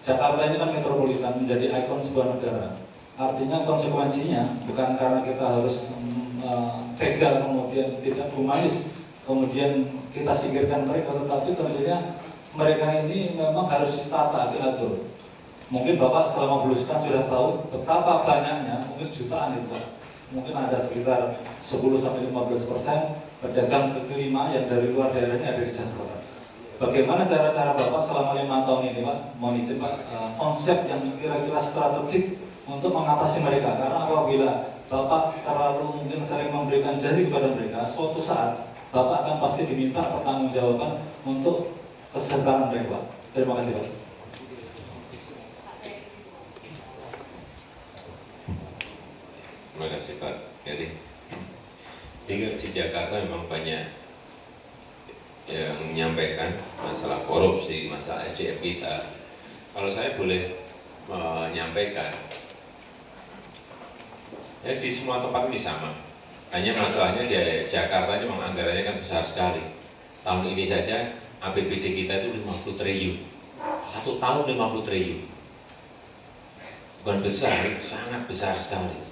Jakarta ini kan metropolitan, menjadi ikon sebuah negara. Artinya konsekuensinya bukan karena kita harus tegar kemudian tidak humanis, kemudian kita singkirkan mereka, tetapi tentunya mereka ini memang harus ditata, diatur. Mungkin Bapak selama belusukan sudah tahu betapa banyaknya, mungkin jutaan itu Pak. Mungkin ada sekitar 10-15% pedagang kaki lima yang dari luar daerahnya ada di Jakarta. Bagaimana cara-cara Bapak selama 5 tahun ini Pak, mohon izin Pak, konsep yang kira-kira strategik untuk mengatasi mereka, karena apabila Bapak terlalu mungkin sering memberikan janji kepada mereka, suatu saat Bapak akan pasti diminta pertanggungjawaban untuk kesejahteraan mereka. Terima kasih Pak. Terima kasih Pak Heri. Di Jakarta memang banyak yang menyampaikan masalah korupsi, masalah SDM kita. Kalau saya boleh menyampaikan, ya di semua tempat ini sama. Hanya masalahnya di Jakarta ini memang anggarannya kan besar sekali. Tahun ini saja APBD kita itu 50 triliun. 1 tahun 50 triliun. Bukan besar, sangat besar sekali.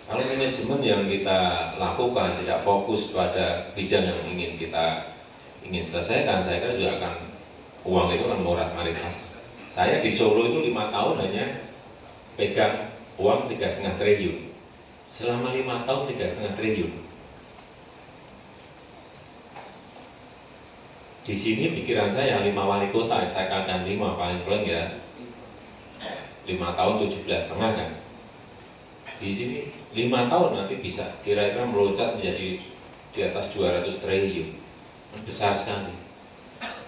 Kalau manajemen yang kita lakukan tidak fokus pada bidang yang ingin selesaikan, saya kira juga akan uang itu akan morat-maritan. Saya di Solo itu 5 tahun hanya pegang uang 3,5 triliun. Selama 5 tahun 3,5 triliun. Di sini pikiran saya 5 wali kota, saya katakan 5 paling paling ya 5 tahun 17,5 kan. Di sini 5 tahun nanti bisa kira-kira meloncat menjadi di atas 200 triliun. Besar sekali.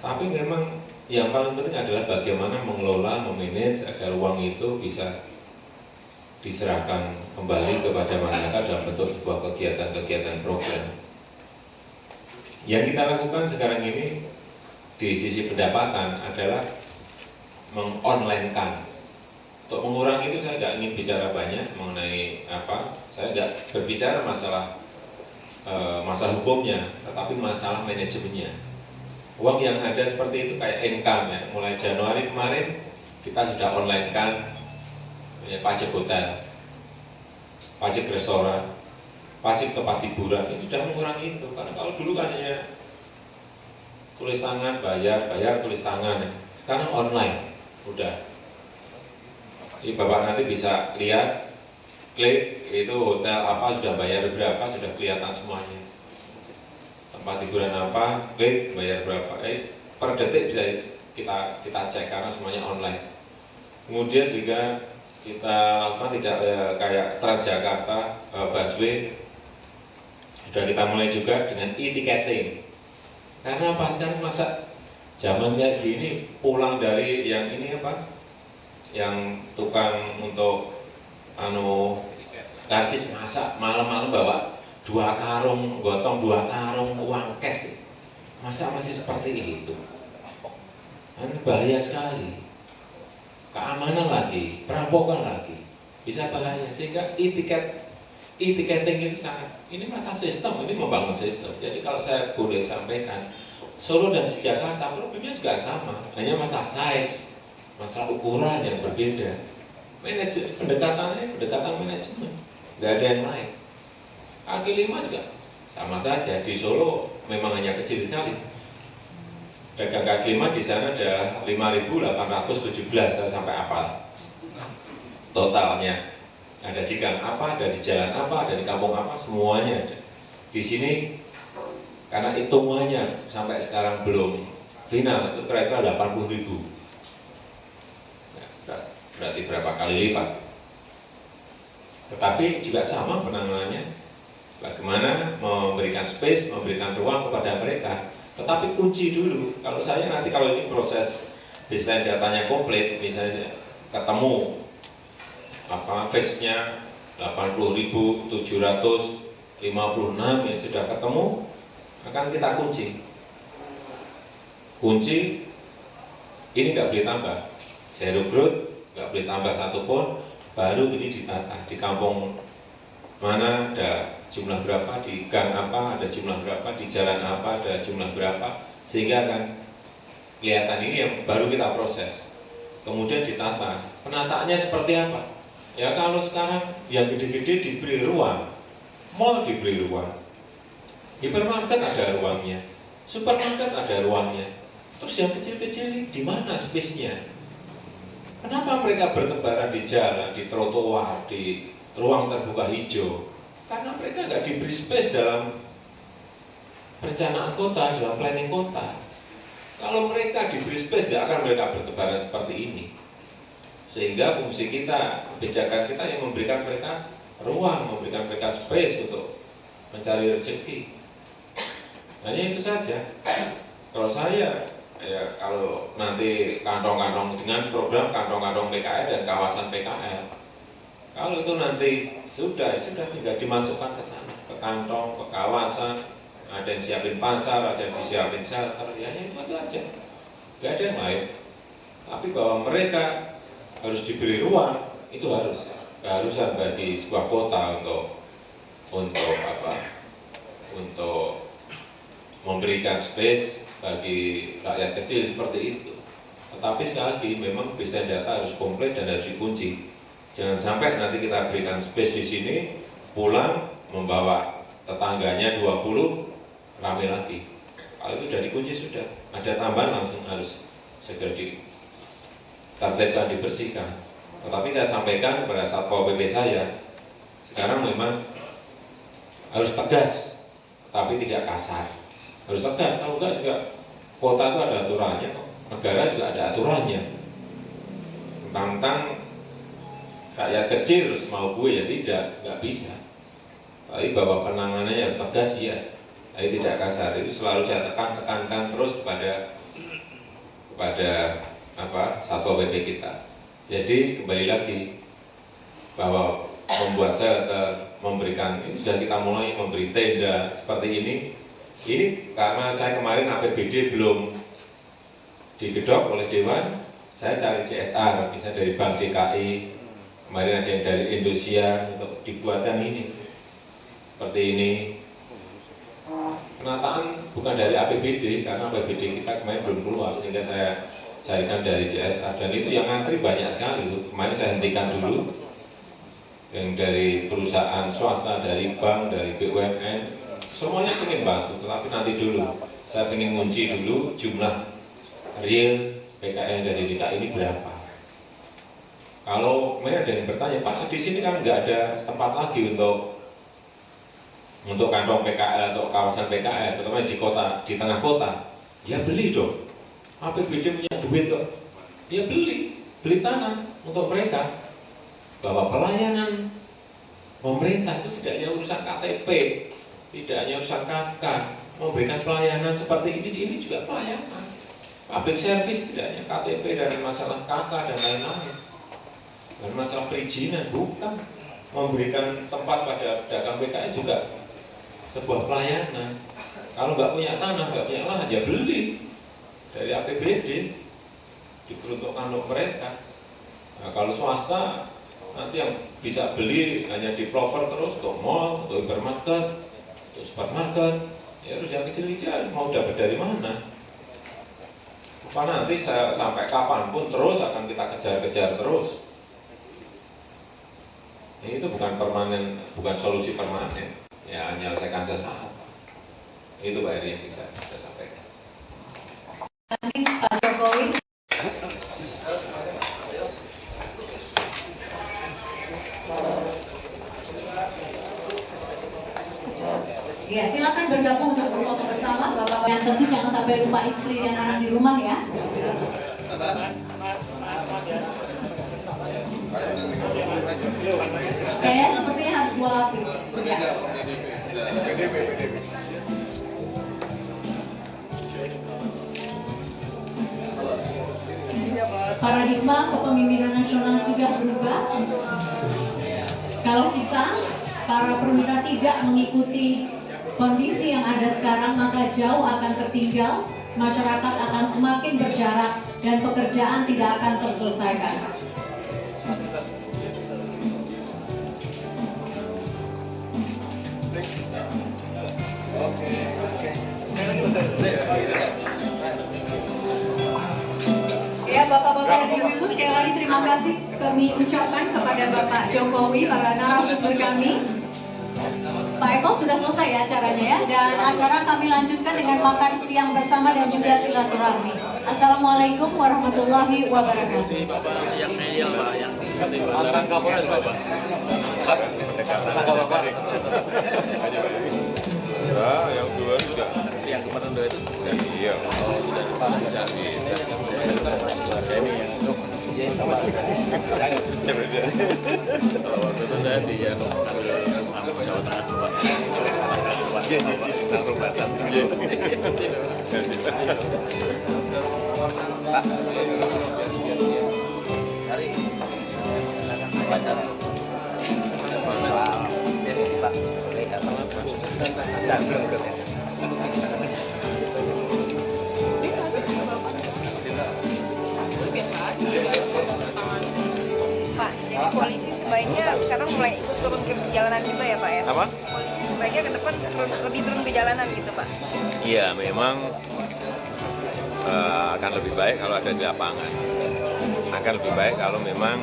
Tapi memang yang paling penting adalah bagaimana mengelola, memanage agar uang itu bisa diserahkan kembali kepada masyarakat dalam bentuk sebuah kegiatan-kegiatan program. Yang kita lakukan sekarang ini di sisi pendapatan adalah mengonlinekan. Untuk mengurangi itu saya nggak ingin bicara banyak mengenai apa. Saya nggak berbicara masalah hukumnya, tetapi masalah manajemennya. Uang yang ada seperti itu kayak income ya. Mulai Januari kemarin kita sudah online kan pajak hotel, pajak restoran, pajak tempat hiburan. Ini sudah mengurangi itu. Karena kalau dulu kan hanya tulis tangan, bayar tulis tangan. Sekarang online, udah. Jadi Bapak nanti bisa lihat, klik itu hotel apa sudah bayar berapa, sudah kelihatan semuanya. Tempat hiburan apa, klik bayar berapa. Per detik bisa kita cek karena semuanya online. Kemudian juga kita lakukan tidak kayak Transjakarta, busway. Sudah kita mulai juga dengan e-ticketing. Karena apa sekarang masa zaman kayak gini pulang dari yang ini apa? Yang tukang untuk karcis masa malam-malam bawa 2 karung, gotong 2 karung uang cash. Masa masih seperti itu? Kan bahaya sekali. Keamanan lagi, perampokan lagi. Bisa bahaya sehingga e-ticketing itu sangat, ini masalah sistem, ini membangun sistem. Jadi kalau saya boleh sampaikan, Solo dan Jakarta problemnya juga sama, hanya masalah size, masalah ukuran yang berbeda. Pendekatan manajemen, nggak ada yang lain. Kaki 5 juga sama saja. Di Solo memang hanya kecil sekali. Dagang kaki 5 di sana ada 5.817 sampai apal totalnya. Ada di gang apa, ada di jalan apa, ada di kampung apa, semuanya ada. Di sini karena hitungannya sampai sekarang belum final, itu kira-kira 80.000. Berarti berapa kali lipat. Tetapi juga sama penanganannya. Bagaimana memberikan space, memberikan ruang kepada mereka. Tetapi kunci dulu. Kalau saya nanti kalau ini proses desain datanya komplit, misalnya ketemu fixnya 80.756 yang sudah ketemu, akan kita kunci. Kunci ini nggak boleh tambah, zero growth, nggak boleh tambah satupun. Baru ini ditata di kampung mana ada jumlah berapa, di gang apa ada jumlah berapa, di jalan apa ada jumlah berapa, sehingga akan kelihatan. Ini yang baru kita proses. Kemudian ditata. Penataannya seperti apa? Ya kalau sekarang yang gede-gede diberi ruang, mall diberi ruang, hipermarket ada ruangnya, supermarket ada ruangnya. Terus yang kecil-kecil di mana space-nya? Kenapa mereka bertebaran di jalan, di trotoar, di ruang terbuka hijau? Karena mereka nggak diberi space dalam perencanaan kota, dalam planning kota. Kalau mereka diberi space, tidak akan mereka bertebaran seperti ini. Sehingga fungsi kita, kebijakan kita yang memberikan mereka ruang, memberikan mereka space untuk mencari rezeki. Hanya itu saja. Kalau saya, ya kalau nanti kantong-kantong dengan program kantong-kantong PKL dan kawasan PKL, kalau itu nanti sudah tinggal dimasukkan ke sana, ke kantong, ke kawasan, ada yang siapin pasar, ada yang disiapin shelter, ya itu aja, nggak ada yang lain. Tapi bahwa mereka harus diberi ruang, itu harus keharusan bagi sebuah kota untuk memberikan space bagi rakyat kecil seperti itu. Tetapi sekali lagi memang desain data harus komplit dan harus dikunci. Jangan sampai nanti kita berikan space di sini, pulang membawa tetangganya 20, rame lagi. Kalau itu sudah dikunci sudah, ada tambahan langsung harus segera ditertibkan, dibersihkan. Tetapi saya sampaikan kepada Satpol PP saya, sekarang memang harus tegas, tapi tidak kasar. Harus tegas, kalau enggak juga kota itu ada aturannya, negara juga ada aturannya. Tentang rakyat kecil terus mau gue ya tidak, nggak bisa. Tapi bahwa penanganannya harus tegas ya, tapi tidak kasar. Itu selalu saya tekankan terus kepada Satpol PP kita. Jadi kembali lagi bahwa membuat shelter, memberikan, ini sudah kita mulai memberi tenda seperti ini. Ini karena saya kemarin APBD belum digedok oleh Dewan, saya cari CSR, misalnya dari Bank DKI, kemarin ada yang dari Indonesia untuk dibuatkan ini seperti ini. Penataan bukan dari APBD karena APBD kita kemarin belum keluar, sehingga saya carikan dari CSR, dan itu yang ngantri banyak sekali. Kemarin saya hentikan dulu yang dari perusahaan swasta, dari bank, dari BUMN, semuanya ingin bantu, tetapi nanti dulu saya ingin ngunci dulu jumlah real PKN dari DKI ini berapa. Kalau kemarin ada yang bertanya, Pak, di sini kan nggak ada tempat lagi untuk kantong PKL atau kawasan PKL, terutama di kota, di tengah kota. Ya beli dong. APBD punya duit kok. Ya beli tanah untuk mereka. Bahwa pelayanan pemerintah itu tidak hanya urusan KTP, tidak hanya urusan KK, memberikan pelayanan seperti ini juga pelayanan. Public service tidak hanya KTP dan masalah KK dan lain-lain. Dan masalah perizinan bukan, memberikan tempat pada pedagang PKI juga sebuah pelayanan. Kalau nggak punya tanah, nggak punya lahan, ya beli dari APBD, diperuntukkan untuk mereka. Nah, kalau swasta nanti yang bisa beli hanya developer terus untuk mall, untuk hypermarket, untuk supermarket, ya harus yang kecil-kecil mau dapat dari mana? Apa nanti sampai kapanpun terus akan kita kejar-kejar terus. Ini itu bukan permanen, bukan solusi permanen. Ya menyelesaikan sesaat. Itu Pak Heri yang bisa kita sampaikan. Terima kasih Pak Jokowi. Ya, silakan bergabung untuk berfoto bersama Bapak. Yang tentu jangan sampai lupa istri dan anak di rumah ya. Kayaknya sepertinya harus 2 lapis. Ya. Paradigma kepemimpinan nasional juga berubah. Kalau kita, para perwira tidak mengikuti kondisi yang ada sekarang, maka jauh akan tertinggal, masyarakat akan semakin berjarak, dan pekerjaan tidak akan terselesaikan. Ya, Bapak-Bapak dan Ibu-Ibu, sekali lagi terima kasih kami ucapkan kepada Bapak Jokowi, para narasumber kami. Pak Eko sudah selesai ya acaranya ya, dan acara kami lanjutkan dengan makan siang bersama dan juga silaturahmi. Assalamualaikum warahmatullahi wabarakatuh. Yang ngeyel Pak, yang mantan Kapolres Bapak. Ya, yang dua juga. Yang kemarin dua itu sudah. Iya. Oh, sudah bisa ini yang kalau waktu itu saya di yang Jawa Tengah Pak. Nanggung bahasan. Pak, hari pacar. Pak, lihat Pak, jadi polisi sebaiknya sekarang mulai turun ke jalanan gitu ya Pak ya? Apa? Polisi sebaiknya ke depan lebih turun ke jalanan gitu Pak? Iya, memang akan lebih baik kalau ada di lapangan. Akan lebih baik kalau memang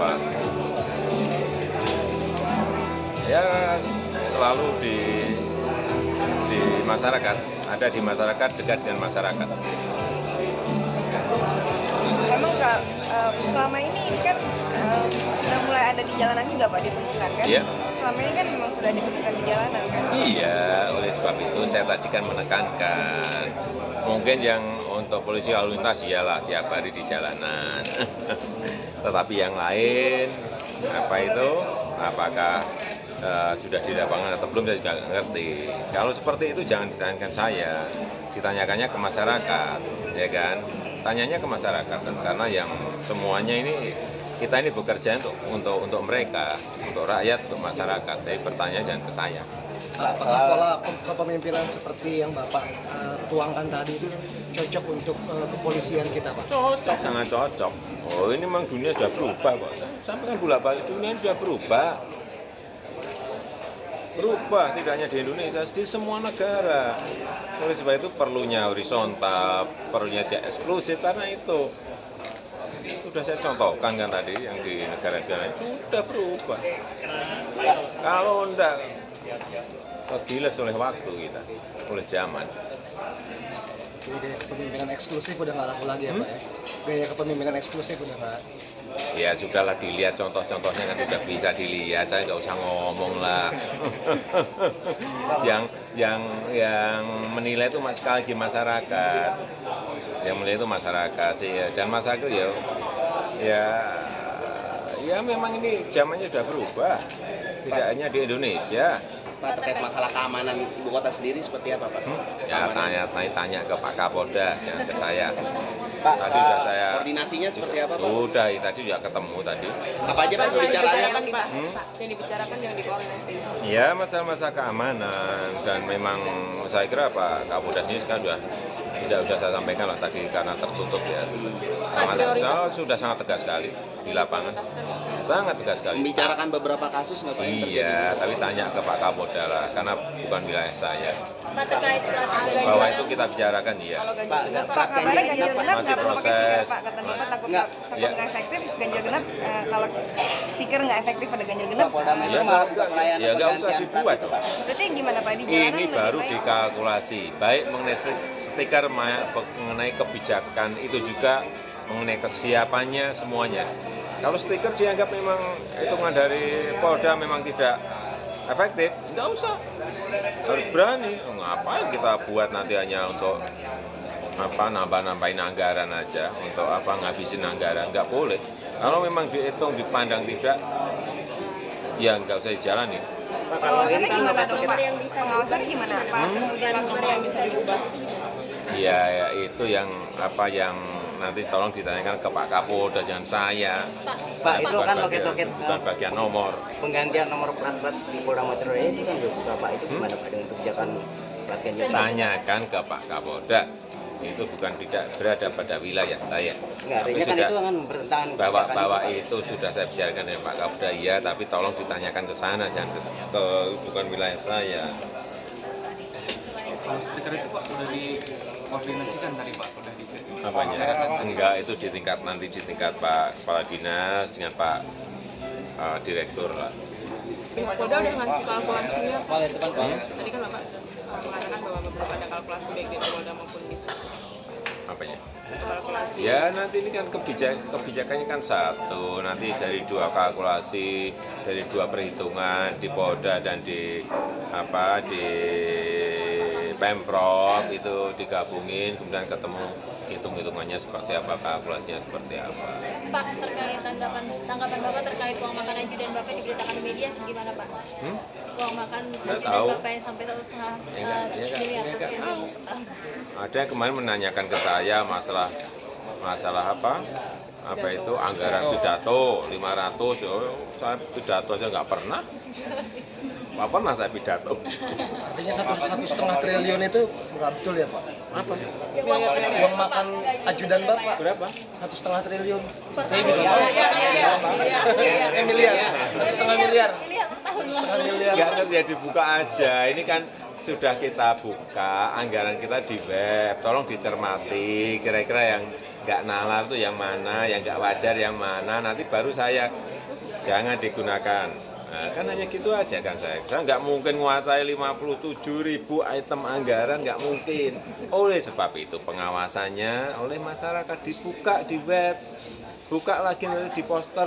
apa? Ya selalu di masyarakat, ada di masyarakat, dekat dengan masyarakat. Emang selama ini kan sudah mulai ada di jalanan juga Pak, ditemukan kan? Iya. Selama ini kan memang sudah ditemukan di jalanan kan? Iya, oleh sebab itu saya tadi kan menekankan, mungkin yang untuk polisi lalu lintas iyalah tiap hari di jalanan. Tetapi yang lain, apa itu, apakah sudah di lapangan atau belum, saya juga nggak ngerti. Kalau seperti itu jangan ditanyakan saya, ditanyakannya ke masyarakat, ya kan? Tanyanya ke masyarakat, karena yang semuanya ini, kita ini bekerja untuk mereka, untuk rakyat, untuk masyarakat. Jadi pertanyaan jangan ke saya. Apakah pola kepemimpinan seperti yang Bapak tuangkan tadi itu cocok untuk kepolisian kita, Pak? Cocok, sangat cocok. Oh, ini memang dunia sudah berubah kok. Sampai kan bolak-balik, dunia ini sudah berubah. Berubah, tidak hanya di Indonesia, di semua negara. Oleh sebab itu perlunya horizontal, perlunya tidak eksklusif, karena itu sudah saya contohkan kan tadi, yang di negara-negara itu sudah berubah. Kalau enggak, kegiles oleh waktu kita, oleh zaman. Jadi gaya kepemimpinan eksklusif udah nggak laku lagi ya Pak ya? Gaya kepemimpinan eksklusif udah nggak. Ya sudahlah, dilihat contoh-contohnya kan sudah bisa dilihat, saya nggak usah ngomong lah. yang menilai itu sekali lagi masyarakat, yang menilai itu masyarakat sih, dan masyarakat ya memang ini zamannya sudah berubah, tidak hanya di Indonesia. Pak, terkait masalah keamanan ibu kota sendiri seperti apa Pak? Ya tanya ke Pak Kapolda, jangan ke saya. Pak, tadi sudah saya koordinasinya seperti apa Pak? Sudah, tadi juga ketemu tadi. Apa aja Pak dibicarakan Pak? Yang dibicarakan, yang dikoordinasi. Ya masalah-masalah keamanan, dan memang saya kira Pak Kapolda ini sekarang sudah tidak usah saya sampaikan lah tadi karena tertutup ya. Sudah sangat tegas sekali di lapangan, sangat tegas sekali. Membicarakan beberapa kasus nggak Pak? Iya, tapi tanya ke Pak Kapolda lah, karena bukan wilayah saya. Pak, terkait Bahwa itu kita bicarakan, iya. Pak, kabarnya ganjil genap masih nggak perlu pakai proses. stiker Pak, kata Bapak takut nggak efektif ganjil genap, kalau stiker nggak efektif pada ganjil genap. Ya nggak usah dibuat dong. Berarti gimana Pak, di jalanan Ini baru dikalkulasi, baik mengenai stiker, mengenai kebijakan, itu juga mengenai kesiapannya semuanya. Kalau stiker dianggap memang hitungan dari Polda memang tidak efektif, nggak usah. Harus berani. Ngapain kita buat nanti hanya untuk nambah-nambahin anggaran aja, untuk ngabisin anggaran, nggak boleh. Kalau memang dihitung, dipandang tidak, ya nggak usah dijalani. Pengawasannya gimana dong Pak? Pengawasannya gimana Pak? Kemudian nomor yang bisa diubah? Ya itu yang nanti tolong ditanyakan ke Pak Kapolda, jangan saya. Pak, itu kan loket-loket bukan bagian nomor. Penggantian nomor plat di Polda Metro Jaya itu kan juga Pak, itu gimana Pak dengan kebijakan plat ganjil? Tanyakan ke Pak Kapolda. Itu bukan tidak berada pada wilayah saya. Enggak, artinya kan itu kan bertentangan bahwa itu sudah saya bicarakan dengan Pak Kapolda, ya, tapi tolong ditanyakan ke sana, jangan ke bukan wilayah saya. Kalau stiker itu Pak sudah dikoordinasikan tadi Pak, sudah dicek. Apanya? Enggak, itu nanti di tingkat Pak Kepala Dinas dengan Pak Direktur lah. Pihak Polda udah ngasih kalkulasinya. Tadi kan Bapak mengatakan bahwa beberapa ada kalkulasi baik di Polda maupun di Apanya? kalkulasi. Ya nanti ini kan kebijakannya kan satu, nanti dari dua kalkulasi, dari dua perhitungan di Polda dan di Pemprov itu digabungin, kemudian ketemu hitung-hitungannya seperti apa, kalkulasinya seperti apa. Pak, terkait tanggapan Bapak terkait uang makan ajudan Bapak diberitakan di media gimana Pak? Uang makan ajudan Bapak yang sampai 1,5 miliar. Ada yang kemarin menanyakan ke saya masalah apa itu anggaran pidato 500, saya pidato aja nggak pernah. Nggak pernah saya pidato. Artinya 1,5 triliun itu nggak betul ya Pak? Apa? Uang makan ajudan Bapak berapa? 1,5 triliun. Saya bisa miliar. 1,5 miliar. 1,5 miliar. Nggak ya dibuka aja. Ini kan sudah kita buka anggaran kita di web. Tolong dicermati kira-kira yang nggak nalar tuh yang mana, yang nggak wajar yang mana, nanti baru saya jangan digunakan. Nah, kan hanya gitu aja kan saya nggak mungkin menguasai 57.000 item anggaran, nggak mungkin. Oleh sebab itu pengawasannya oleh masyarakat dibuka di web, buka lagi nanti di poster.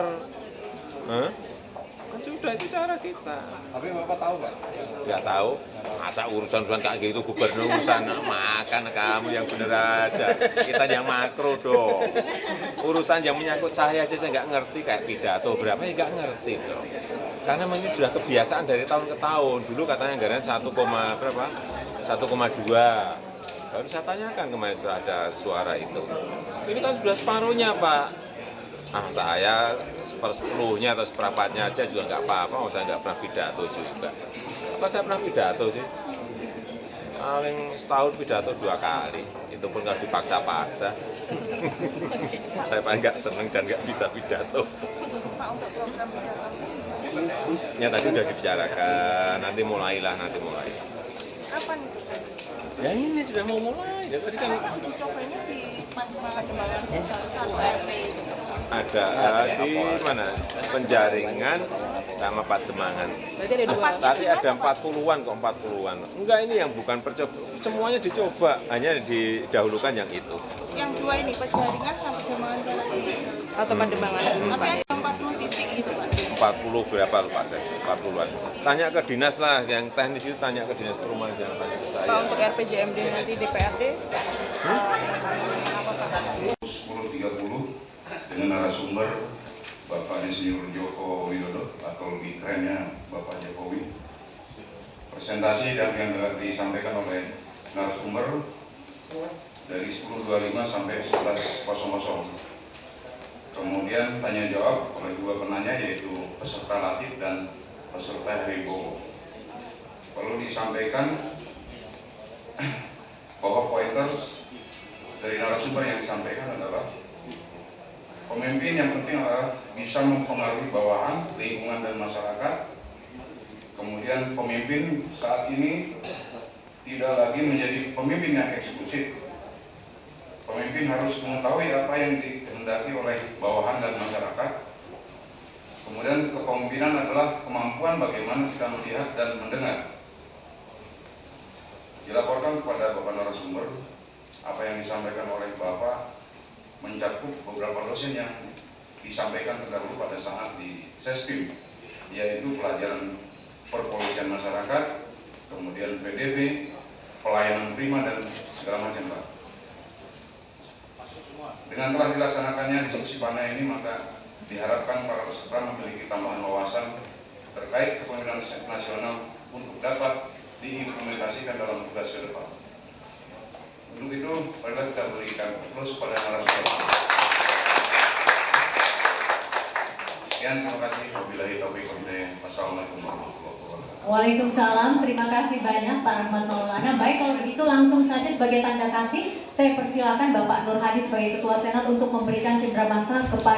Kan sudah itu cara kita. Tapi Bapak tahu nggak? Nggak tahu. Masa urusan-urusan kayak gitu gubernur urusan makan kamu yang bener aja. Kita yang makro dong. Urusan yang menyangkut saya aja saya nggak ngerti kayak pidato berapa ya nggak ngerti dong. Karena ini sudah kebiasaan dari tahun ke tahun. Dulu katanya anggaran 1,2. Baru saya tanyakan kemarin setelah ada suara itu. Ini kan sudah separuhnya Pak. Saya 1/10-nya atau seperempatnya aja juga nggak apa-apa, saya nggak pernah pidato juga. Apa saya pernah pidato sih? Paling setahun pidato 2 kali, itu pun kalau dipaksa-paksa. Saya paling nggak seneng dan nggak bisa pidato. Pak, untuk program pidato? Ya tadi udah dibicarakan, nanti mulai. Kapan? Ya ini sudah mau mulai. Ya, tadi kan uji cobanya di Pademangan 1 RT itu. ada di mana? Penjaringan sama Pademangan. Tadi ada 40-an kok 40-an. Enggak, ini yang bukan percobaan. Semuanya dicoba, hanya didahulukan yang itu. Yang 2 ini Penjaringan sama Pademangan atau Pademangan. Tapi ada 40 titik gitu Pak. 40 berapa lupa saya, 40-an. Tanya ke dinas lah, yang teknis itu tanya ke dinas perumahan, jangan tanya ke saya. Pak, untuk RPJMD nanti DPRD? 10.30 dengan narasumber Bapak Insinyur Joko Widodo atau lebih kerennya Bapak Jokowi. Presentasi yang disampaikan oleh narasumber dari 10.25 sampai 11.00. Kemudian tanya jawab oleh 2 penanya yaitu peserta latih dan peserta haribo. Perlu disampaikan bahwa pointers dari narasumber yang disampaikan adalah pemimpin yang penting adalah bisa mempengaruhi bawahan, lingkungan dan masyarakat. Kemudian pemimpin saat ini tidak lagi menjadi pemimpin yang eksklusif. Pemimpin harus mengetahui apa yang dikehendaki oleh bawahan dan masyarakat. Kemudian kepemimpinan adalah kemampuan bagaimana kita melihat dan mendengar. Dilaporkan kepada Bapak narasumber, apa yang disampaikan oleh Bapak mencakup beberapa dosen yang disampaikan terdahulu pada saat di Sespim, yaitu pelajaran perpolisian masyarakat, kemudian PDB, pelayanan prima dan segala macam Pak. Dengan telah dilaksanakannya diskusi panel ini, maka diharapkan para peserta memiliki tambahan wawasan terkait kepemimpinan nasional untuk dapat diimplementasikan dalam tugas ke depan. Untuk itu, marilah kita berikan aplaus pada narasumber. Sekian, terima kasih. Wabillahi taufiq wal hidayah. Wassalamualaikum warahmatullahi wabarakatuh. Waalaikumsalam, terima kasih banyak Pak Rahmat Maulana. Baik, kalau begitu langsung saja sebagai tanda kasih, saya persilakan Bapak Nur Hadi sebagai Ketua Senat untuk memberikan cenderamata kepada